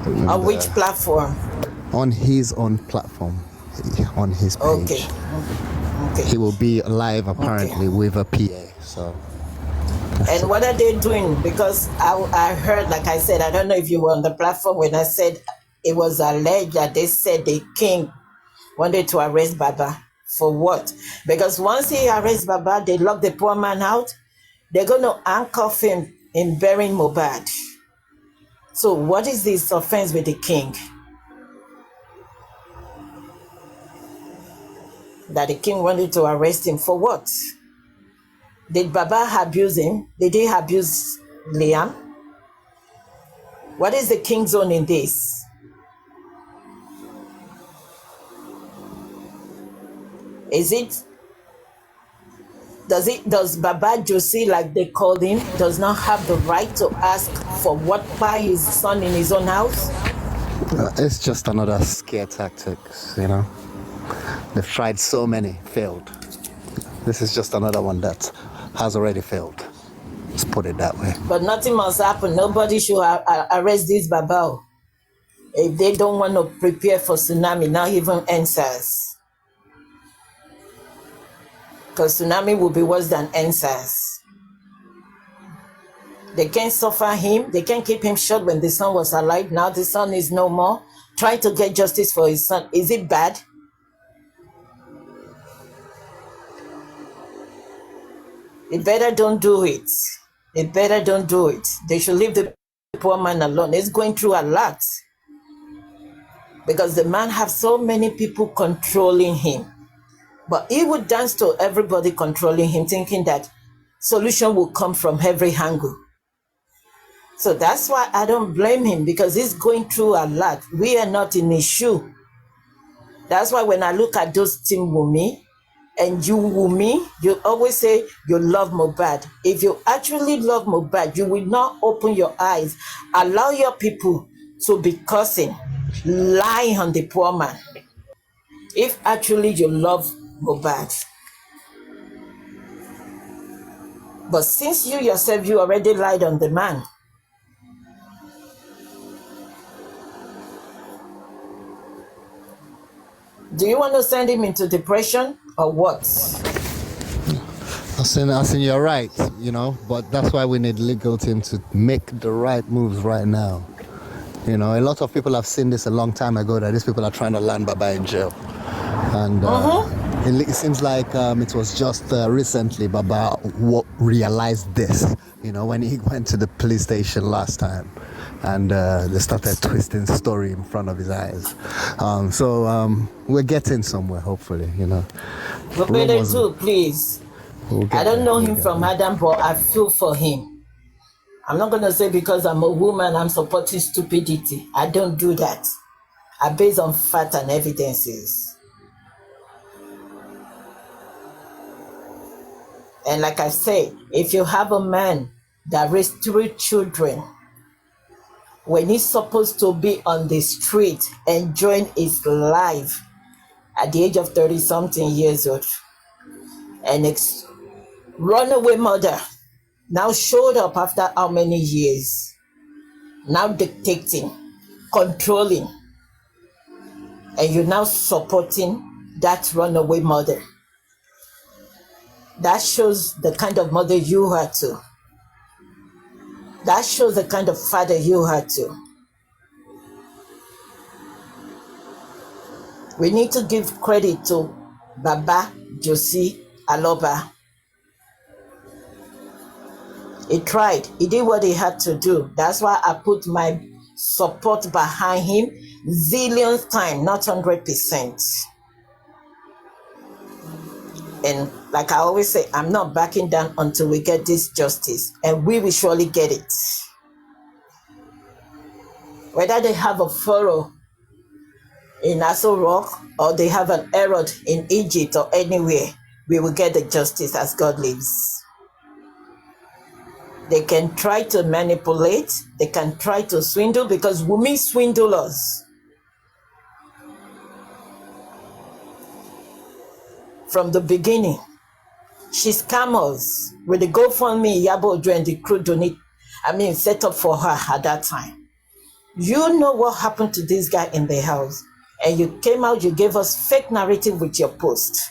On which platform? On his own platform, on his page. Okay. He will be live apparently with a PA. So. And what are they doing? Because I heard, like I said, I don't know if you were on the platform when I said it was alleged that they said the king wanted to arrest Baba. For what? Because once he arrests Baba, they lock the poor man out. They're going to handcuff him in burying Mohbad. So what is this offense with the king? That the king wanted to arrest him for what? Did Baba abuse him? Did he abuse Liam? What is the king's own in this? Does Baba Josie, like they called him, does not have the right to ask for what by his son in his own house? It's just another scare tactics, They've tried so many, failed. This is just another one that has already failed. Let's put it that way. But nothing must happen. Nobody should arrest this Babao. If they don't want to prepare for tsunami, not even answers. Because tsunami will be worse than answers. They can't suffer him. They can't keep him short when the son was alive. Now the son is no more. Trying to get justice for his son. Is it bad? They better don't do it. They better don't do it. They should leave the poor man alone. He's going through a lot. Because the man have so many people controlling him. But he would dance to everybody controlling him, thinking that solution will come from every angle. So that's why I don't blame him, because he's going through a lot. We are not in his shoe. That's why when I look at those Team Wumi and you Wumi, you always say you love Mohbad. If you actually love Mohbad, you will not open your eyes, allow your people to be cursing, lying on the poor man. If actually you love Mohbad. But since you yourself, you already lied on the man. Do you want to send him into depression or what? I think you're right, but that's why we need legal team to make the right moves right now. A lot of people have seen this a long time ago, that these people are trying to land Baba in jail. And it seems like it was just recently Baba realized this, when he went to the police station last time. And they started twisting the story in front of his eyes. So we're getting somewhere, hopefully, But better too, please. I don't know him from Adam, but I feel for him. I'm not going to say because I'm a woman, I'm supporting stupidity. I don't do that. I base on fact and evidences. And like I say, if you have a man that raised 3 children, when he's supposed to be on the street enjoying his life at the age of 30-something years old, and runaway mother now showed up after how many years, now dictating, controlling, and you're now supporting that runaway mother. That shows the kind of mother you are too. That shows the kind of father you had to. We need to give credit to Baba Josie Aloba. He tried. He did what he had to do. That's why I put my support behind him zillions times, not 100%. And like I always say, I'm not backing down until we get this justice. And we will surely get it. Whether they have a furrow in Aso Rock or they have an Herod in Egypt or anywhere, we will get the justice as God lives. They can try to manipulate. They can try to swindle, because Wumi swindle us. From the beginning, she scam us with the GoFundMe Yabo Ojo and the crew set up for her at that time. You know what happened to this guy in the house, and you came out, you gave us fake narrative with your post.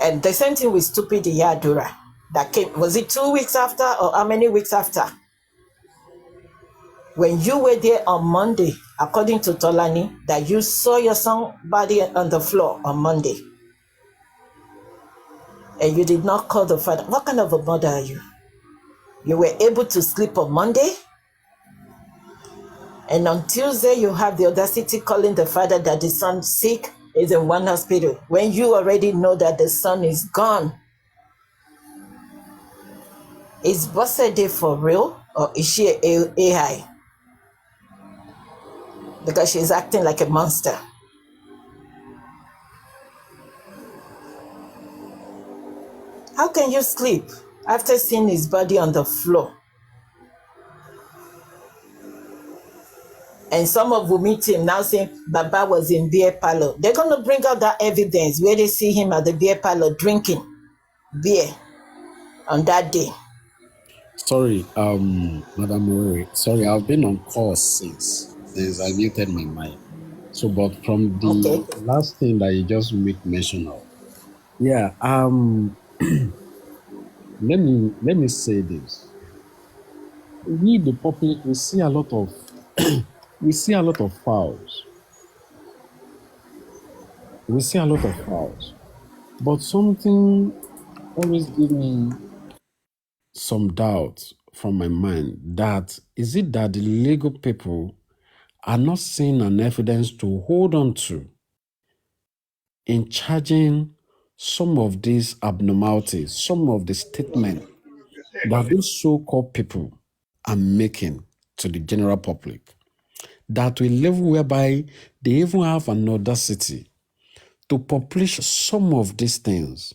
And the same thing with stupid Iyadura that came, was it 2 weeks after or how many weeks after? When you were there on Monday, according to Tolani, that you saw your son body on the floor on Monday, and you did not call the father. What kind of a mother are you? You were able to sleep on Monday, and on Tuesday you have the audacity calling the father that the son sick, is in one hospital, when you already know that the son is gone. Is Bosse Day for real, or is she a AI? Because she's acting like a monster. How can you sleep after seeing his body on the floor? And some of Wumi team now saying Baba was in beer parlor. They're going to bring out that evidence where they see him at the beer parlor drinking beer. on that day? Sorry, Madam Murray. Sorry, I've been on course since I muted my mic. So, but from the last thing that you just make mention of, yeah, let me say this. We, the public, we see a lot of fouls. We see a lot of fouls, but something always gives me some doubt from my mind. That is it that the legal people are not seeing an evidence to hold on to in charging some of these abnormalities, some of the statements that these so-called people are making to the general public, that to a level whereby they even have an audacity to publish some of these things.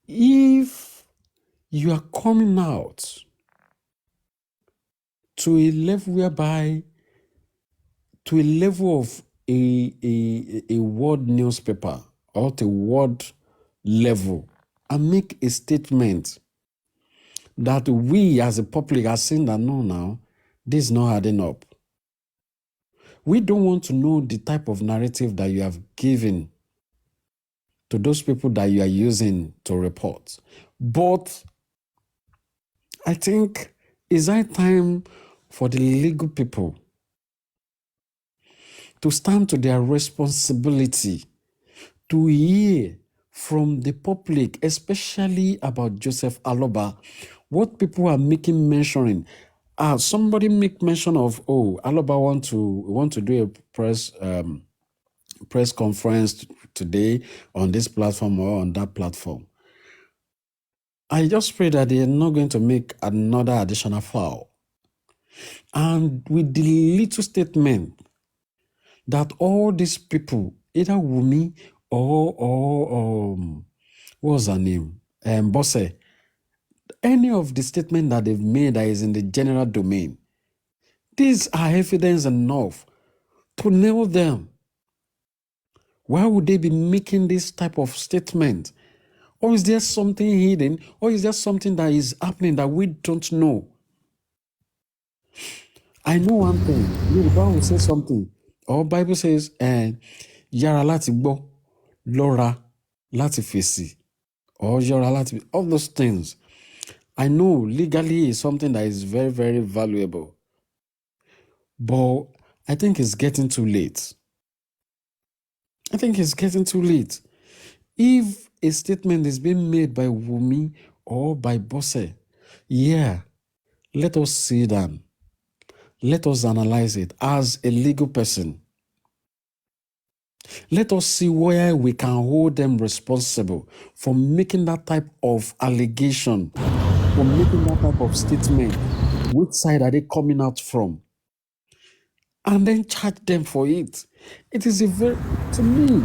If you are coming out to a level whereby, to a level of a world newspaper or to world level, and make a statement that we as a public are saying that no, now, this is not adding up. We don't want to know the type of narrative that you have given to those people that you are using to report. But I think it's high time for the legal people to stand to their responsibility to hear from the public, especially about Joseph Aloba, what people are making mentioning. Somebody make mention of, Aloba want to do a press conference today on this platform or on that platform. I just pray that they are not going to make another additional foul. And with the little statement that all these people, either Wumi or what's her name? Bosse, any of the statement that they've made that is in the general domain, these are evidence enough to nail them. Why would they be making this type of statement? Or is there something hidden? Or is there something that is happening that we don't know? I know one thing. The Bible says something. Or Bible says, yara lati gbọ́, lọ́ra lati fèsì. Or yara lati, all those things. I know legally is something that is very, very valuable. But I think it's getting too late. I think it's getting too late. If a statement is being made by Wumi or by Bosse, let us sit down. Let us analyze it as a legal person. Let us see where we can hold them responsible for making that type of allegation, for making that type of statement. Which side are they coming out from? And then charge them for it. It is to me,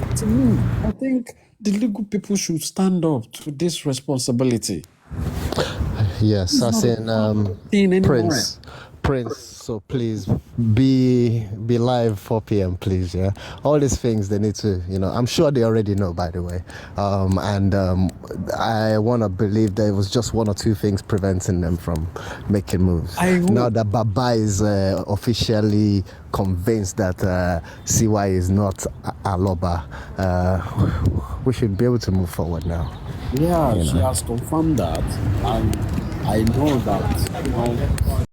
I think the legal people should stand up to this responsibility. Yes, as in Prince. So please be live 4 p.m. please. Yeah, all these things they need to, I'm sure they already know, by the way. I want to believe there was just one or two things preventing them from making moves. Now that Baba is officially convinced that CY is not Aloba, we should be able to move forward now. Yeah, she has confirmed that, and I know that